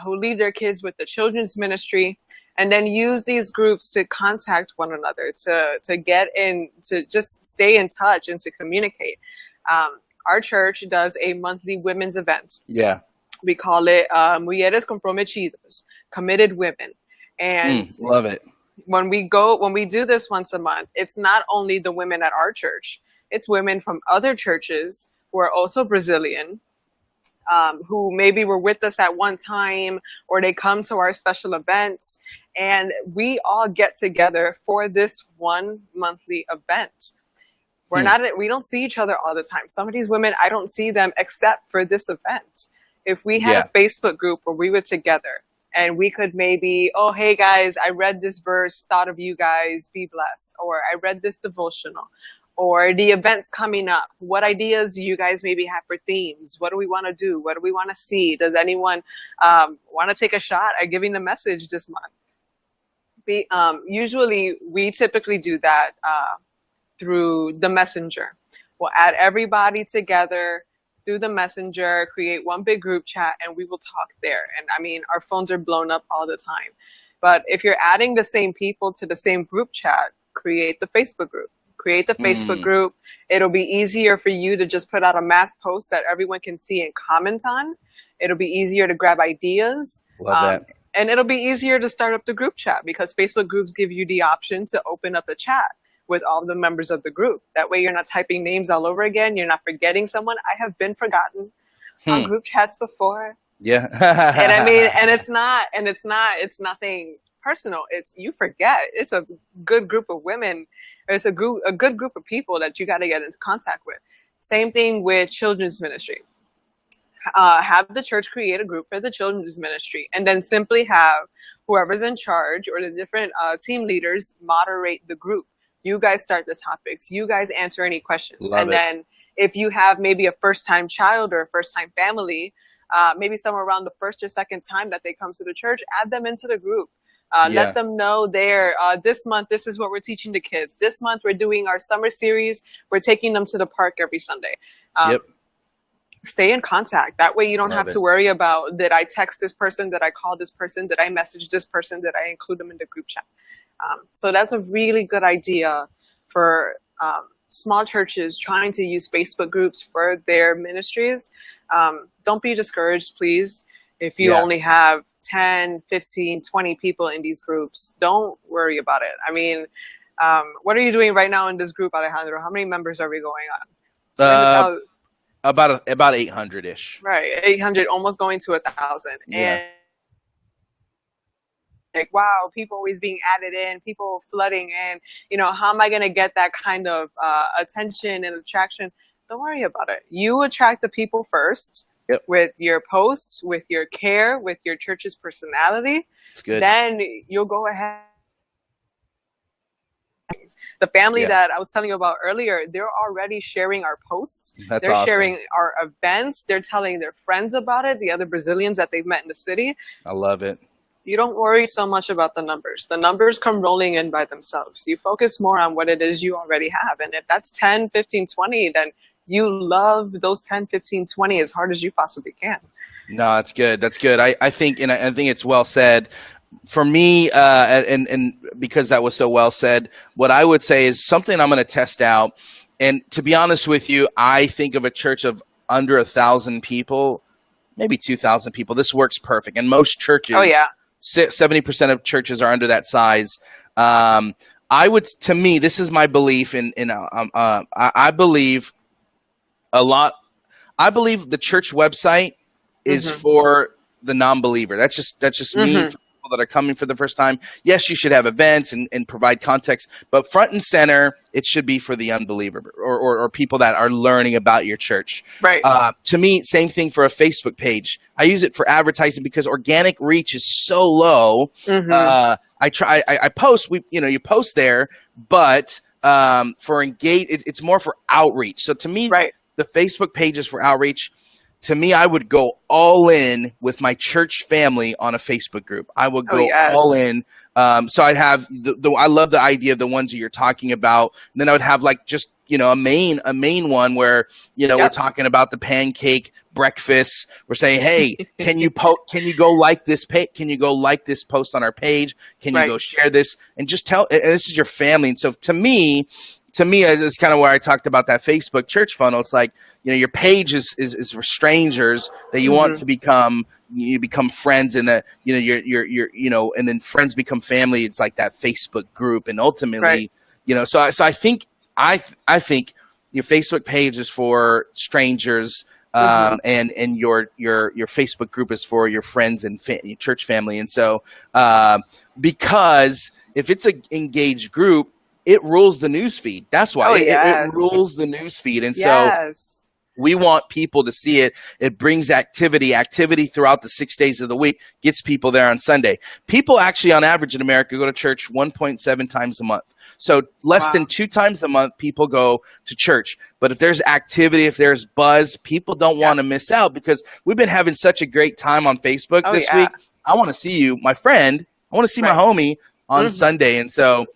who leave their kids with the children's ministry, and then use these groups to contact one another, to get in, to just stay in touch and to communicate. Our church does a monthly women's event. Yeah. We call it Mujeres Comprometidas, committed women. And Love it. when we do this once a month, it's not only the women at our church, it's women from other churches who are also Brazilian, who maybe were with us at one time, or they come to our special events, and we all get together for this one monthly event. We don't see each other all the time. Some of these women, I don't see them except for this event. If we had a Facebook group where we were together and we could maybe, oh, hey guys, I read this verse, thought of you guys, be blessed. Or I read this devotional. Or the event's coming up. What ideas do you guys maybe have for themes? What do we want to do? What do we want to see? Does anyone want to take a shot at giving the message this month? Usually, we typically do that through the messenger. We'll add everybody together through the messenger, create one big group chat, and we will talk there. And I mean, our phones are blown up all the time. But if you're adding the same people to the same group chat, create the Facebook group. Create the Facebook group. It'll be easier for you to just put out a mass post that everyone can see and comment on. It'll be easier to grab ideas. Love that. And it'll be easier to start up the group chat because Facebook groups give you the option to open up the chat with all the members of the group. That way you're not typing names all over again. You're not forgetting someone. I have been forgotten on group chats before. Yeah. And I mean, it's nothing personal. It's, you forget. It's a good group of women. It's a good group of people that you got to get into contact with. Same thing with children's ministry. Have the church create a group for the children's ministry, and then simply have whoever's in charge or the different team leaders moderate the group. You guys start the topics. You guys answer any questions. Then if you have maybe a first-time child or a first-time family, maybe somewhere around the first or second time that they come to the church, add them into the group. Let them know there, this month, this is what we're teaching the kids. This month, we're doing our summer series. We're taking them to the park every Sunday. Yep. Stay in contact. That way you don't Love have to worry about, did I text this person? Did I call this person? Did I message this person? Did I include them in the group chat? So that's a really good idea for small churches trying to use Facebook groups for their ministries. Don't be discouraged, please. If you only have 10, 15, 20 people in these groups, don't worry about it. I mean, what are you doing right now in this group, Alejandro? How many members are we going on? About 800-ish. Right, 800, almost going to 1,000. Yeah. And like, wow, people always being added in, people flooding in. You know, how am I going to get that kind of attention and attraction? Don't worry about it. You attract the people first with your posts, with your care, with your church's personality. It's good. Then you'll go ahead. The family that I was telling you about earlier, they're already sharing our posts. That's they're awesome. Sharing our events. They're telling their friends about it, the other Brazilians that they've met in the city. I love it. You don't worry so much about the numbers. The numbers come rolling in by themselves. You focus more on what it is you already have. And if that's 10, 15, 20, then you love those 10, 15, 20 as hard as you possibly can. No, that's good. That's good. I think it's well said. For me, and because that was so well said, what I would say is something I'm going to test out. And to be honest with you, I think of a church of under 1,000 people, maybe 2,000 people. This works perfect. And most churches, 70% of churches are under that size. To me, this is my belief. I believe the church website is for the non-believer. That's just me. For people that are coming for the first time, yes, you should have events and provide context, but front and center, it should be for the unbeliever or people that are learning about your church. Right. To me, same thing for a Facebook page. I use it for advertising because organic reach is so low. I post. You post there, but for engage, it's more for outreach. So to me, the Facebook page is for outreach. To me, I would go all in with my church family on a Facebook group. I would go all in. So I'd have I love the idea of the ones that you're talking about. And then I would have like just, a main one where, we're talking about the pancake breakfast. We're saying, hey, can you go like this Can you go like this post on our page? Can you go share this? And just and this is your family. And so to me, it's kind of where I talked about that Facebook church funnel. It's like, your page is for strangers that you want to become friends, and that, and then friends become family. It's like that Facebook group. And ultimately, so I think your Facebook page is for strangers, and your Facebook group is for your friends and your church family. And so, because if it's an engaged group, it rules the news feed. That's why it rules the news feed. And so we want people to see it. It brings activity throughout the 6 days of the week, gets people there on Sunday. People actually, on average in America, go to church 1.7 times a month. So less than 2 times a month, people go to church. But if there's activity, if there's buzz, people don't want to miss out, because we've been having such a great time on Facebook this week. I want to see you, my friend. I want to see my homie on Sunday. And so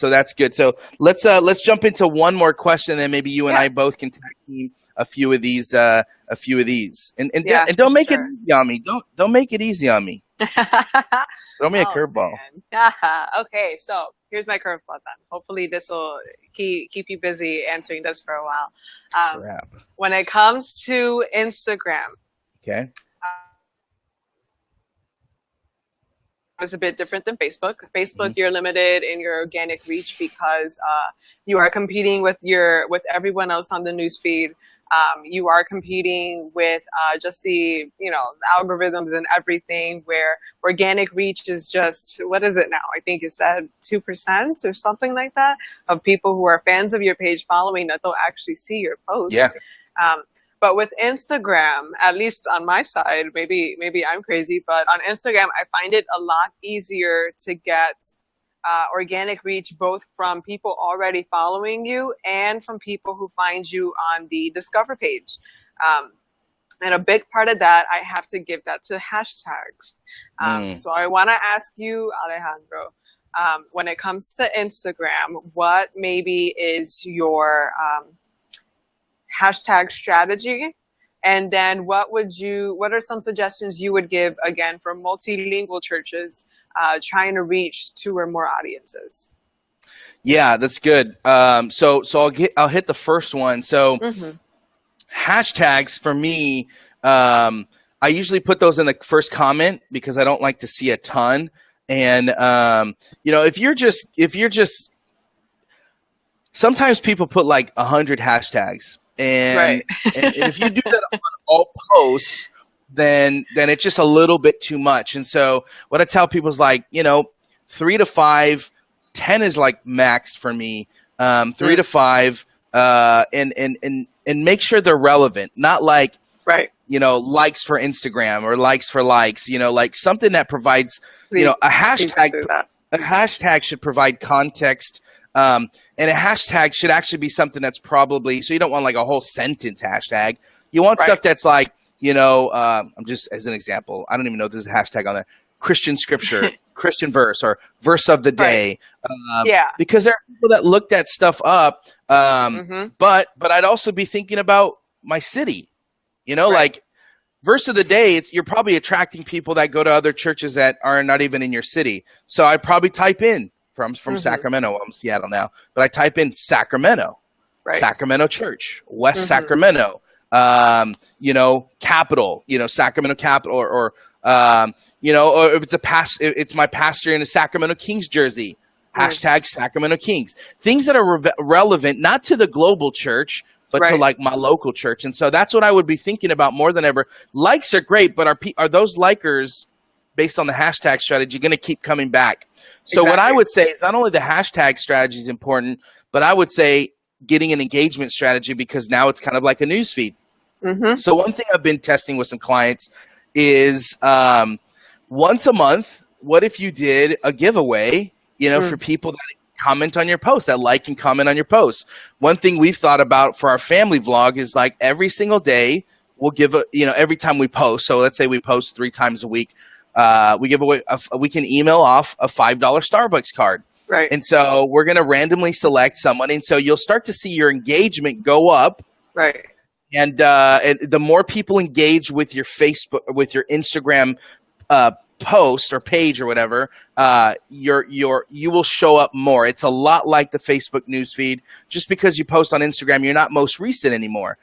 that's good. So let's jump into one more question, and then maybe you and I both can tag team a few of these. And don't make it easy on me. Don't make it easy on me. Throw me a curveball. Okay, so here's my curveball then. Hopefully this will keep you busy answering this for a while. When it comes to Instagram, it's a bit different than Facebook. Facebook, you're limited in your organic reach because you are competing with everyone else on the newsfeed. You are competing with just the algorithms and everything, where organic reach is just, what is it now? I think you said 2% or something like that of people who are fans of your page following that they'll actually see your post. But with Instagram, at least on my side, maybe I'm crazy, but on Instagram, I find it a lot easier to get organic reach, both from people already following you and from people who find you on the Discover page. And a big part of that, I have to give that to hashtags. So I want to ask you, Alejandro, when it comes to Instagram, what maybe is your hashtag strategy? And then what are some suggestions you would give, again, for multilingual churches trying to reach two or more audiences? Yeah, that's good. So I'll hit the first one. So hashtags for me, I usually put those in the first comment because I don't like to see a ton. And if you're just sometimes people put like 100 hashtags. And if you do that on all posts, then it's just a little bit too much. And so what I tell people is like, 3 to 5, 10 is like max for me. 3 to 5, and make sure they're relevant, not like likes for Instagram or likes for likes. Like something that provides a hashtag. A hashtag should provide context. And a hashtag should actually be something that's probably, so you don't want like a whole sentence hashtag. You want stuff that's like, I'm just as an example, I don't even know if there's a hashtag on there, Christian scripture, Christian verse, or verse of the day. Because there are people that look that stuff up. But I'd also be thinking about my city, like verse of the day, you're probably attracting people that go to other churches that are not even in your city. So I'd probably type in, from Sacramento. I'm in Seattle now, but I type in Sacramento, Sacramento Church, West Sacramento, Capital, Sacramento Capital, or if it's my pastor in a Sacramento Kings jersey, hashtag Sacramento Kings. Things that are relevant, not to the global church, but to like my local church. And so that's what I would be thinking about more than ever. Likes are great, but are those likers, based on the hashtag strategy, going to keep coming back? So what I would say is not only the hashtag strategy is important, but I would say getting an engagement strategy, because now it's kind of like a news feed. So one thing I've been testing with some clients is once a month, what if you did a giveaway, for people that comment on your post, that like and comment on your post. One thing we've thought about for our family vlog is like every single day we'll give every time we post. So let's say we post 3 times a week. We give away we can email off a $5 Starbucks card. And so we're going to randomly select someone. And so you'll start to see your engagement go up. And the more people engage with your Facebook, with your Instagram post or page or whatever, you will show up more. It's a lot like the Facebook newsfeed. Just because you post on Instagram, you're not most recent anymore.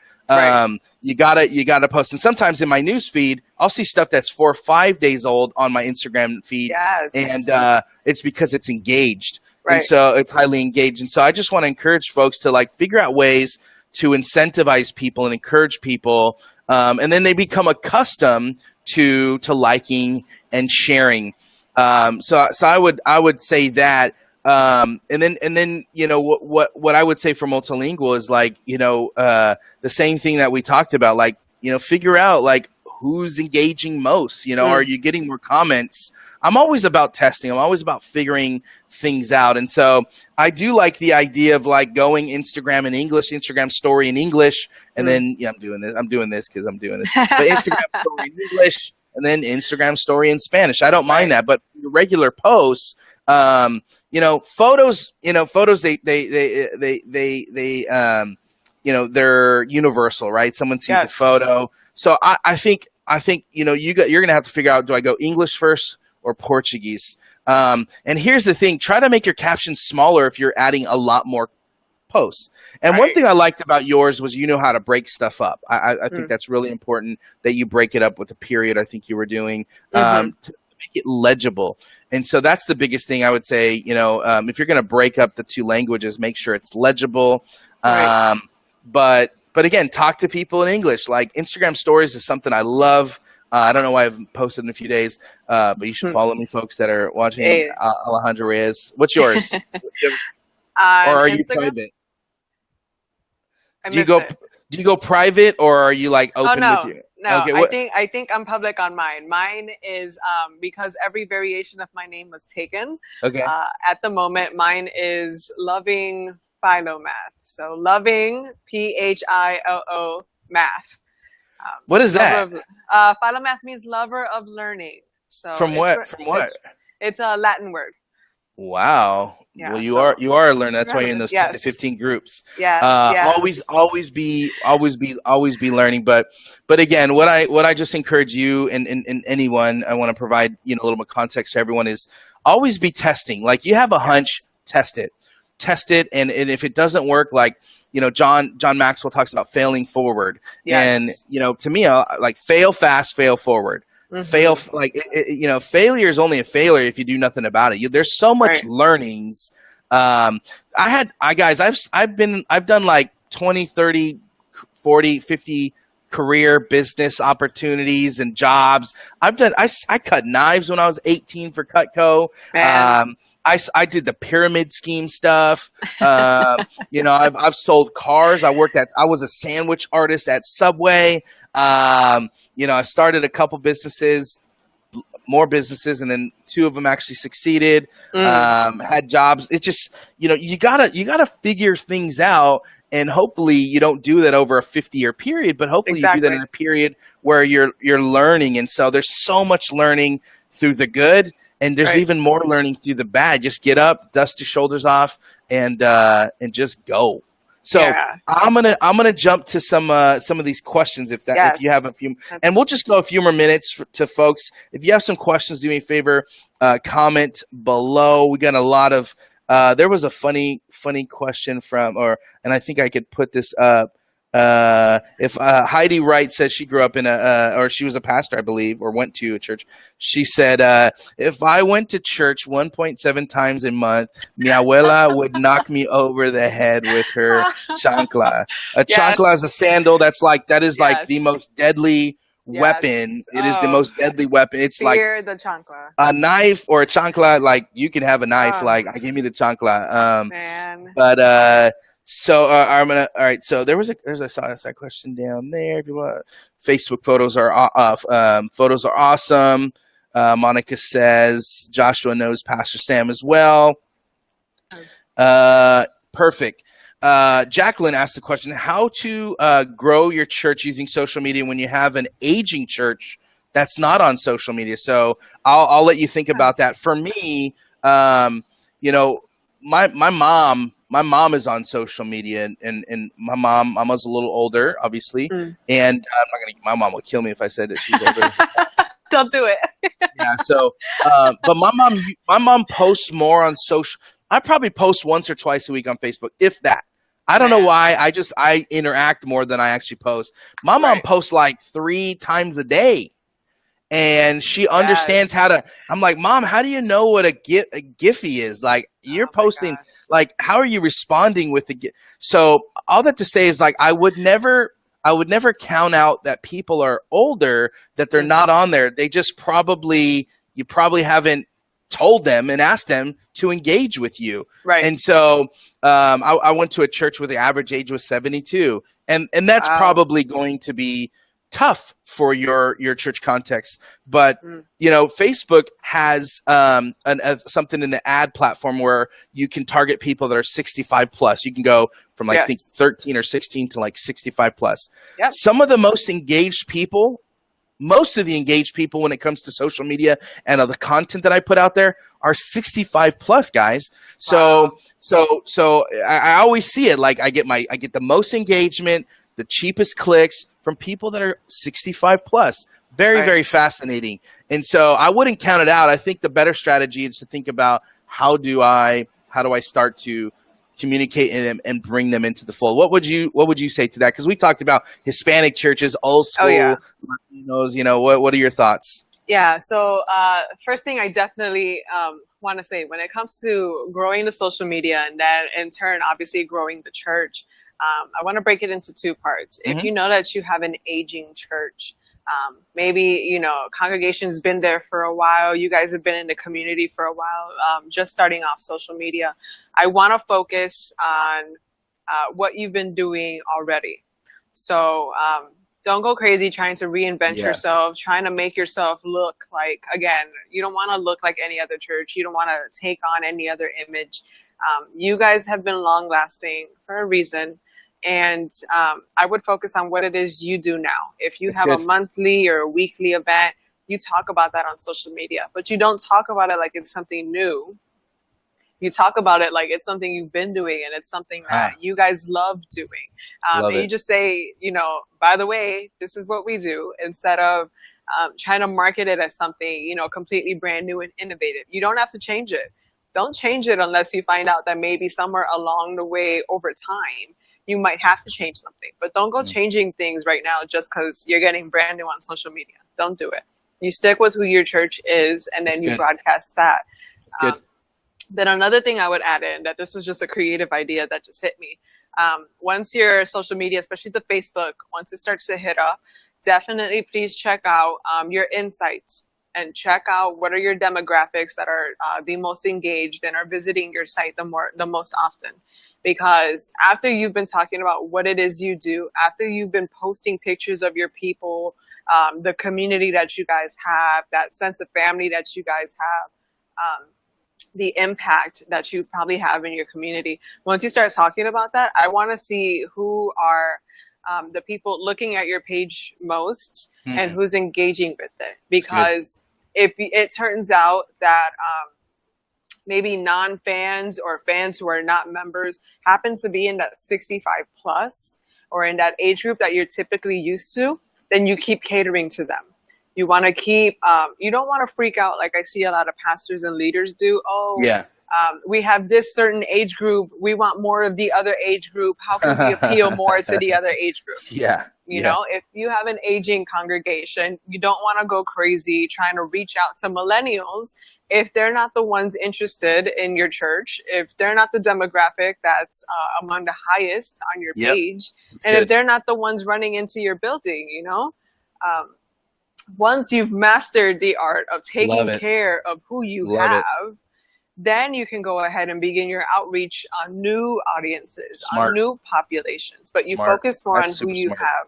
You gotta post. And sometimes in my news feed, I'll see stuff that's 4 or 5 days old on my Instagram feed. And it's because it's engaged. And so it's highly engaged. And so I just want to encourage folks to like figure out ways to incentivize people and encourage people. And then they become accustomed to liking and sharing. So I would say that. And then what I would say for multilingual is like, the same thing that we talked about, like, figure out like who's engaging most, are you getting more comments? I'm always about testing. I'm always about figuring things out. And so I do like the idea of like going Instagram in English, Instagram story in English. And then, I'm doing this because I'm doing this, but Instagram story in English and then Instagram story in Spanish. I don't mind that, but regular posts, photos, they're universal, right? Someone sees a photo. So I think, you're going to have to figure out, do I go English first or Portuguese? And here's the thing, try to make your captions smaller if you're adding a lot more posts. And one thing I liked about yours was how to break stuff up. I think that's really important that you break it up with a period. I think you were doing to make it legible. And so that's the biggest thing I would say, if you're going to break up the 2 languages, make sure it's legible. But again, talk to people in English. Like Instagram stories is something I love. I don't know why I haven't posted in a few days, but you should follow me, folks that are watching. Alejandro Reyes. What's yours? Or are you private? Do you go private, or are you like open with you? No, Okay, I think I'm public on mine. Mine is because every variation of my name was taken. okay. At the moment, mine is Loving Philomath. So Loving Philo math. What is Lover that? of Philomath means lover of learning. So From what? From what? it's a Latin word. Wow. Well, Yeah. So you are a learner. That's why you're in congratulations. those 10 to Yes. 15 groups. Yes. Always, Yes. always be learning. But again, what I just encourage you and anyone, I want to provide, a little more context to everyone, is always be testing. Like, you have a hunch, Yes. test it. And if it doesn't work, like, John Maxwell talks about failing forward. And, Yes. to me, like, fail fast, fail forward. Mm-hmm. Failure is only a failure if you do nothing about it. There's so much Right. learnings. I've done like 20, 30, 40, 50 career business opportunities and jobs. I cut knives when I was 18 for Cutco. Man. I did the pyramid scheme stuff. I've sold cars. I was a sandwich artist at Subway. I started a couple businesses, more businesses, and then two of them actually succeeded. Mm. Had jobs. It's just, you gotta figure things out, and hopefully you don't do that over a 50-year period, but hopefully you do that in Exactly. a period where you're learning. And so there's so much learning through the good, and there's Right. even more learning through the bad. Just get up, dust your shoulders off, and just go. So Yeah. I'm gonna jump to some of these questions, if you have Yes. a few, That's and we'll just go a few more minutes to folks. If you have some questions, do me a favor, comment below. We got a lot of. There was a funny question and I think I could put this up. If Heidi Wright says she grew up or she was a pastor, I believe, or went to a church. She said, if I went to church 1.7 times a month, mi abuela would knock me over the head with her chancla. A yes. chancla is a sandal that is like the Yes. most deadly weapon. Yes. It is the Oh, most deadly weapon. It's like fear the chancla. a knife or a chancla. Like, you can have a knife. Oh, Like, I give me the chancla. man. But so I'm gonna. All right. So I saw that question down there. If you want, Facebook photos are photos are awesome. Monica says Joshua knows Pastor Sam as well. Perfect. Jacqueline asked the question: how to grow your church using social media when you have an aging church that's not on social media. So I'll let you think about that. For me, my mom is on social media, and my mama's a little older, obviously, Mm. and my mom would kill me if I said that she's older. Don't do it. Yeah. So, but my mom posts more on social. I probably post once or twice a week on Facebook, if that. I don't know Man. why. I interact more than I actually post. My mom Right. posts like 3 times a day, and she understands how Yes. to. I'm like, Mom, how do you know what a Giphy is? Like, you're Oh my posting. gosh. Like, how are you responding with the? So all that to say is, like, I would never count out that people are older, that they're not Mm-hmm. on there. They just you probably haven't told them and asked them to engage with you. Right. And so I went to a church where the average age was 72, and that's Wow. probably going to be tough for your church context. But Mm. Facebook has something in the ad platform where you can target people that are 65 plus. You can go from I think Yes. 13 or 16 to like 65 plus. Yep. Some of the most of the engaged people when it comes to social media and the content that I put out there are 65 plus guys. Wow. So I always see it. Like, I get the most engagement, the cheapest clicks from people that are 65 plus. Very, Right. very fascinating. And so I wouldn't count it out. I think the better strategy is to think about how do I start to communicate and bring them into the fold. What would you say to that? Because we talked about Hispanic churches, old school, Oh yeah. Latinos. What are your thoughts? Yeah. So first thing I definitely want to say when it comes to growing the social media and then in turn obviously growing the church, I want to break it into 2 parts. Mm-hmm. If you know that you have an aging church, maybe congregation's been there for a while, you guys have been in the community for a while, just starting off social media, I want to focus on what you've been doing already. So Don't go crazy trying to reinvent Yeah. yourself, trying to make yourself look like, again, you don't want to look like any other church. You don't want to take on any other image. You guys have been long lasting for a reason. And I would focus on what it is you do now. If you That's have a good. monthly or a weekly event, you talk about that on social media, but you don't talk about it like it's something new. You talk about it like it's something you've been doing and it's something that Ah, you guys love doing. love And you it. just say, by the way, this is what we do, instead of trying to market it as something, completely brand new and innovative. You don't have to change it. Don't change it unless you find out that maybe somewhere along the way over time, you might have to change something. But don't go Mm, changing things right now just because you're getting brand new on social media. Don't do it. You stick with who your church is and that's then you good. broadcast that. That's Um, good. then another thing I would add in, that this was just a creative idea that just hit me. Once your social media, especially the Facebook, once it starts to hit up, definitely please check out your insights and check out what are your demographics that are the most engaged and are visiting your site the most often. Because after you've been talking about what it is you do, after you've been posting pictures of your people, the community that you guys have, that sense of family that you guys have, the impact that you probably have in your community. Once you start talking about that, I want to see who are the people looking at your page most and Mm, who's engaging with it. that's good. Because if it turns out that maybe non-fans or fans who are not members happens to be in that 65 plus or in that age group that you're typically used to, then you keep catering to them. You want to keep, you don't want to freak out like I see a lot of pastors and leaders do. Oh, Yeah. we have this certain age group. We want more of the other age group. How can we appeal more to the other age group? Yeah. Yeah. If you have an aging congregation, you don't want to go crazy trying to reach out to millennials if they're not the ones interested in your church, if they're not the demographic that's among the highest on your Yep. page, That's and if good. they're not the ones running into your building. Um, Once you've mastered the art of Love taking it. care of who you Love it. have, then you can go ahead and begin your outreach on new audiences, on Smart. new populations, but you Smart. focus more That's on who super you smart. have.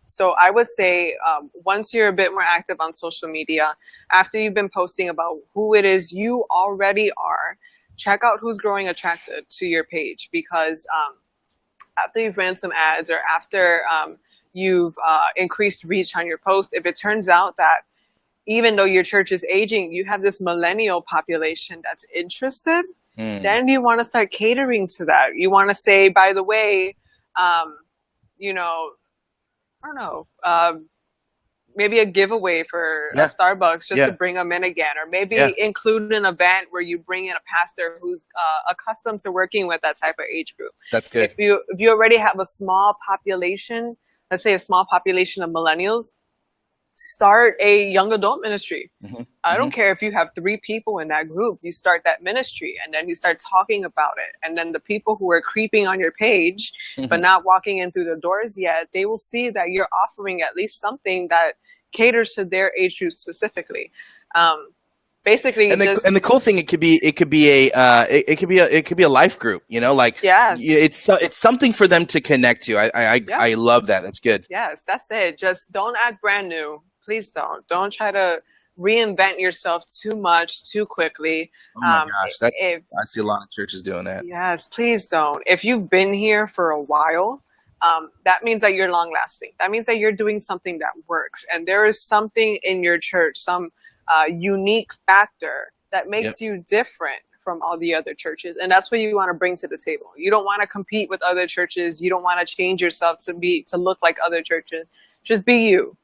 So I would say once you're a bit more active on social media, after you've been posting about who it is you already are, check out who's growing attracted to your page. Because after you've ran some ads or after you've increased reach on your post, if it turns out that even though your church is aging, you have this millennial population that's interested, Mm, then you want to start catering to that. You want to say, by the way, um, you know, I don't know, maybe a giveaway for a yeah. Starbucks just to Yeah. bring them in again, or Yeah. maybe include an event where you bring in a pastor who's accustomed to working with that type of age group. That's good. If you already have a small population, let's say a small population of millennials, start a young adult ministry. Hmm. I Hmm. don't care if you have 3 people in that group, you start that ministry and then you start talking about it. And then the people who are creeping on your page, but Hmm. not walking in through the doors yet, they will see that you're offering at least something that caters to their age group specifically. Um, Basically, And the just, cool thing, it could be a life group, like yes, it's something for them to connect to. yeah, I love that. That's good. yes, that's it. Just don't act brand new. Please don't. Don't try to reinvent yourself too much, too quickly. Oh my gosh, that's If I see a lot of churches doing that. Yes, please don't. If you've been here for a while, that means that you're long lasting. That means that you're doing something that works. And there is something in your church, some unique factor that Yep. makes you different from all the other churches. And that's what you want to bring to the table. You don't want to compete with other churches. You don't want to change yourself to look like other churches. Just be you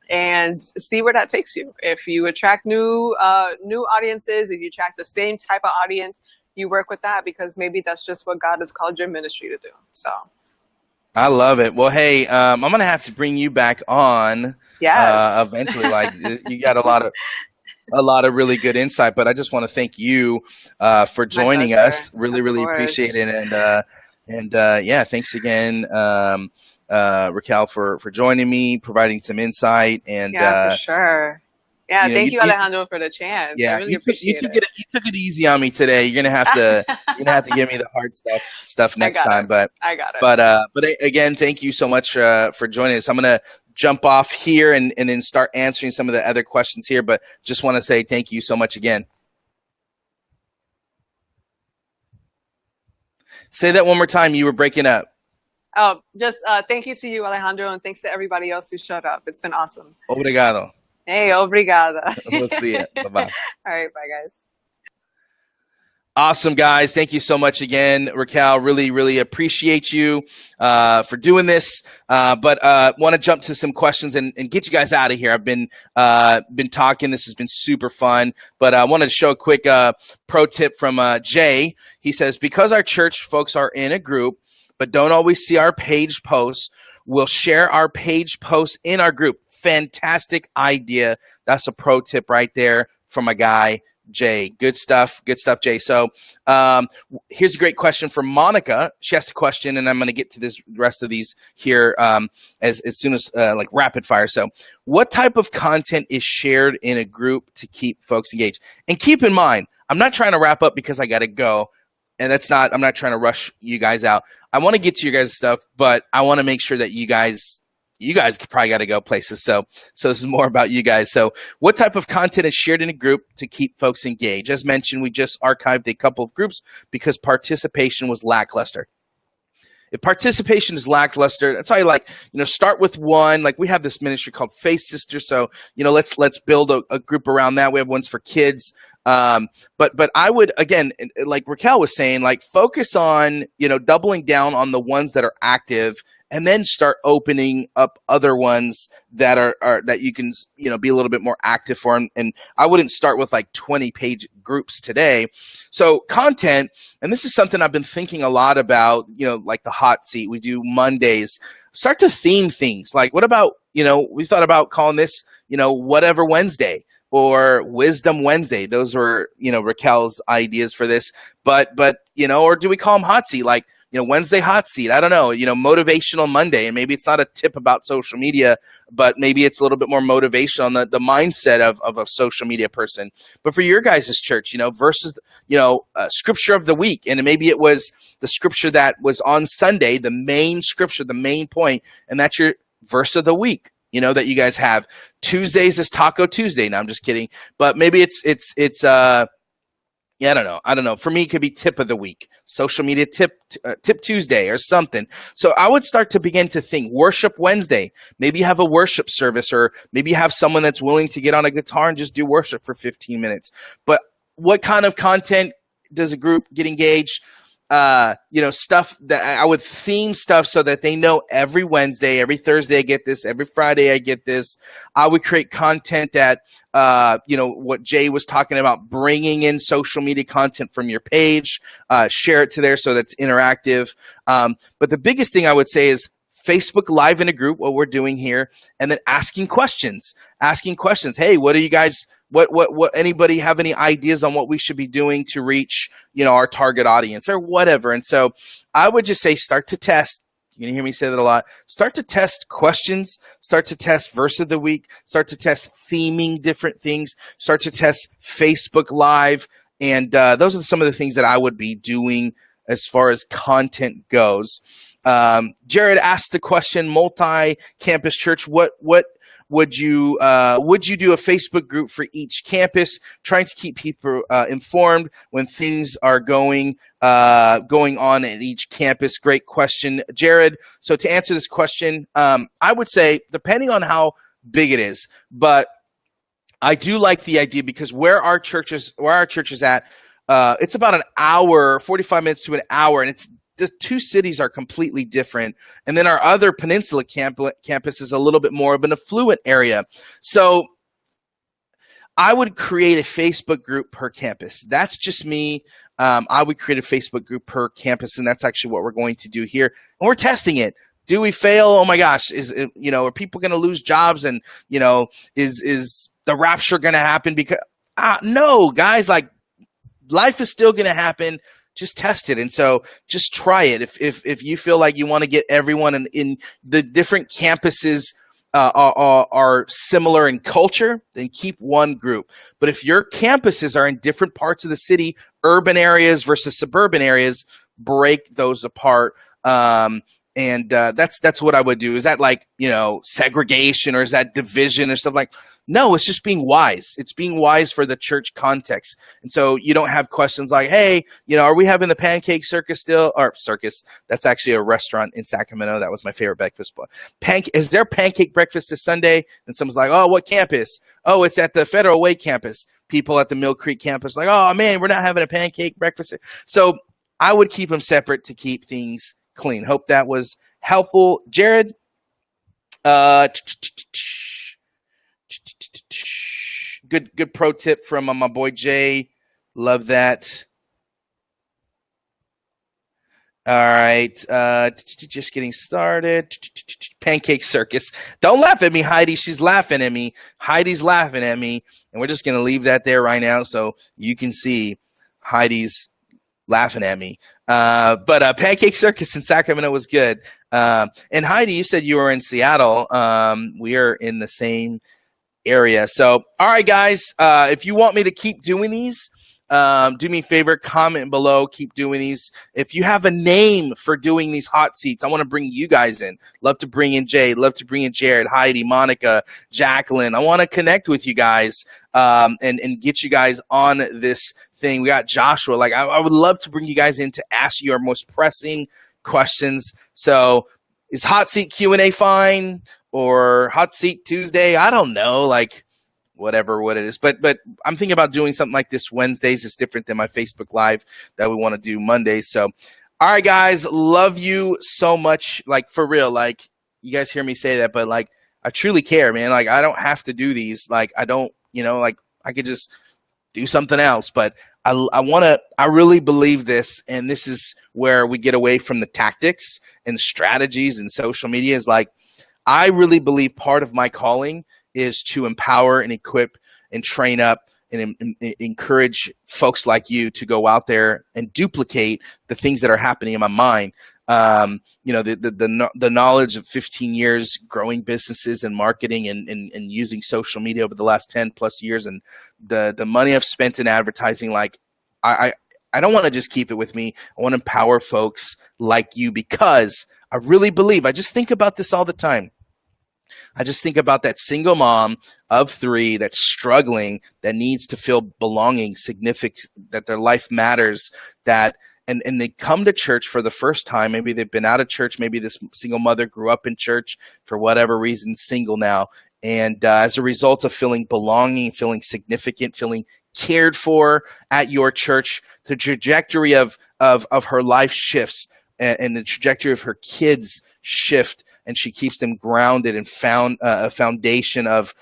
and see where that takes you. If you attract new audiences, if you attract the same type of audience, you work with that because maybe that's just what God has called your ministry to do. So I love it. Well, hey, I'm gonna have to bring you back on yes, eventually. Like you got a lot of really good insight, but I just want to thank you for my joining pleasure. us. Really, Of really appreciate course. it, and yeah, thanks again, Raquel, for joining me, providing some insight, and Yeah, for sure. Yeah, You know, thank you, Alejandro, for the chance. I yeah, really appreciate it. you took it easy on me today. You're gonna have to give me the hard stuff I next got time. it. I got it. Again, thank you so much for joining us. I'm gonna jump off here and then start answering some of the other questions here. But just want to say thank you so much again. Say that one more time. You were breaking up. Oh, just thank you to you, Alejandro, and thanks to everybody else who showed up. It's been awesome. Obrigado. Hey, obrigada. We'll see you. Bye-bye. All right, bye, guys. Awesome, guys. Thank you so much again, Raquel. Really, really appreciate you for doing this. But want to jump to some questions and get you guys out of here. I've been talking. This has been super fun. But I wanted to show a quick pro tip from Jay. He says, because our church folks are in a group but don't always see our page posts, we'll share our page posts in our group. Fantastic idea. That's a pro tip right there from a guy, Jay. Good stuff, Jay. So here's a great question from Monica. She asked a question, and I'm going to get to this rest of these here as soon as like rapid fire. So what type of content is shared in a group to keep folks engaged? And keep in mind, I'm not trying to wrap up because I got to go. And I'm not trying to rush you guys out. I want to get to your guys' stuff, but I want to make sure that you guys probably got to go places. So this is more about you guys. So what type of content is shared in a group to keep folks engaged? As mentioned, we just archived a couple of groups because participation was lackluster. If participation is lackluster, that's how you start with one. Like we have this ministry called Faith Sisters. So, let's build a group around that. We have ones for kids. But I would, again, like Raquel was saying, like focus on, doubling down on the ones that are active and then start opening up other ones that are that you can, be a little bit more active for. And I wouldn't start with like 20-page groups today. So content, and this is something I've been thinking a lot about, like the hot seat. We do Mondays. Start to theme things. Like what about, we thought about calling this, whatever Wednesday or Wisdom Wednesday. Those were, Raquel's ideas for this. But or do we call them hot seat? Like, Wednesday hot seat. I don't know, motivational Monday. And maybe it's not a tip about social media, but maybe it's a little bit more motivation on the mindset of a social media person. But for your guys' church, versus, scripture of the week. And maybe it was the scripture that was on Sunday, the main scripture, the main point, and that's your verse of the week, that you guys have. Tuesdays is Taco Tuesday. No, I'm just kidding. But maybe it's I don't know. For me, it could be tip of the week, social media tip Tuesday or something. So I would start to begin to think worship Wednesday. Maybe you have a worship service, or maybe you have someone that's willing to get on a guitar and just do worship for 15 minutes. But what kind of content does a group get engaged? Stuff that I would theme stuff so that they know every Wednesday, every Thursday I get this, every Friday I get this. I would create content that, what Jay was talking about, bringing in social media content from your page, share it to there so that's interactive. But the biggest thing I would say is Facebook Live in a group, what we're doing here, and then asking questions. Hey, what are you guys? What anybody have any ideas on what we should be doing to reach, our target audience or whatever? And so I would just say, start to test. You're going to hear me say that a lot. Start to test questions, start to test verse of the week, start to test theming different things, start to test Facebook Live. And those are some of the things that I would be doing as far as content goes. Jared asked the question, multi-campus church, what would you do a Facebook group for each campus, trying to keep people informed when things are going on at each campus? Great question, Jared. So to answer this question, I would say depending on how big it is, but I do like the idea because where our church is at, it's about an hour, 45 minutes to an hour, and it's the two cities are completely different. And then our other peninsula campus is a little bit more of an affluent area. So I would create a Facebook group per campus. That's just me. I would create a Facebook group per campus, and that's actually what we're going to do here. And we're testing it. Do we fail? Oh my gosh. Are people going to lose jobs? And, is the rapture going to happen? Because no, guys, like life is still going to happen. Just test it. And so just try it. If you feel like you want to get everyone in the different campuses are similar in culture, then keep one group. But if your campuses are in different parts of the city, urban areas versus suburban areas, break those apart. And that's what I would do. Is that like, segregation, or is that division or stuff like? No, it's just being wise. It's being wise for the church context. And so you don't have questions like, hey, are we having the pancake circus still? Or circus, that's actually a restaurant in Sacramento. That was my favorite breakfast. Is there pancake breakfast this Sunday? And someone's like, oh, what campus? Oh, it's at the Federal Way campus. People at the Mill Creek campus like, oh, man, we're not having a pancake breakfast. So I would keep them separate to keep things clean. Hope that was helpful. Jared, good pro tip from my boy Jay. Love that. All right, just getting started. Pancake circus. Don't laugh at me, Heidi. She's laughing at me. Heidi's laughing at me, and we're just gonna leave that there right now so you can see Heidi's laughing at me. But Pancake Circus in Sacramento was good. And Heidi, you said you were in Seattle. We are in the same area. So, all right, guys, if you want me to keep doing these, do me a favor, comment below, keep doing these. If you have a name for doing these hot seats, I want to bring you guys in. Love to bring in Jay, love to bring in Jared, Heidi, Monica, Jacqueline. I want to connect with you guys and get you guys on this thing. We got Joshua. Like, I would love to bring you guys in to ask you your most pressing questions. So is hot seat Q&A fine, or hot seat Tuesday? I don't know, like what it is. But I'm thinking about doing something like this Wednesdays. It's different than my Facebook Live that we want to do Mondays. So, all right, guys, love you so much. Like, for real, like, you guys hear me say that, but like, I truly care, man. Like, I don't have to do these. Like, I don't, like, I could just do something else. But I really believe this, and this is where we get away from the tactics and strategies and social media. Is like, I really believe part of my calling is to empower and equip and train up and encourage folks like you to go out there and duplicate the things that are happening in my mind. The knowledge of 15 years growing businesses and marketing and using social media over the last 10 plus years, and the money I've spent in advertising. Like, I don't want to just keep it with me. I want to empower folks like you, because I really believe, I just think about this all the time. I just think about that single mom of 3 that's struggling, that needs to feel belonging, significant, that their life matters, that and they come to church for the first time. Maybe they've been out of church. Maybe this single mother grew up in church for whatever reason, single now. And as a result of feeling belonging, feeling significant, feeling cared for at your church, the trajectory of her life shifts, and the trajectory of her kids shift, and she keeps them grounded and found a foundation of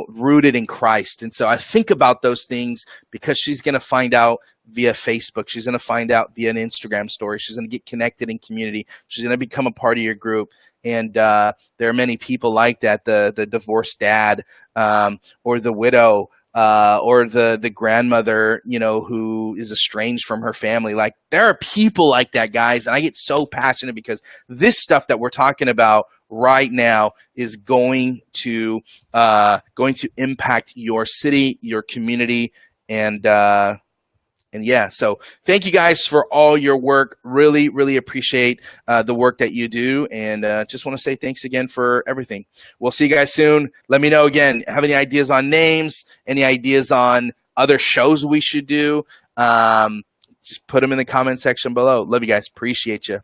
rooted in Christ. And so I think about those things, because she's going to find out via Facebook. She's going to find out via an Instagram story. She's going to get connected in community. She's going to become a part of your group. And there are many people like that, the divorced dad, or the widow, or the grandmother, who is estranged from her family. Like, there are people like that, guys. And I get so passionate, because this stuff that we're talking about right now is going to impact your city, your community, and yeah, so thank you guys for all your work. Really, really appreciate the work that you do. And just want to say thanks again for everything. We'll see you guys soon. Let me know again, have any ideas on names, any ideas on other shows we should do. Just put them in the comment section below. Love you guys. Appreciate you.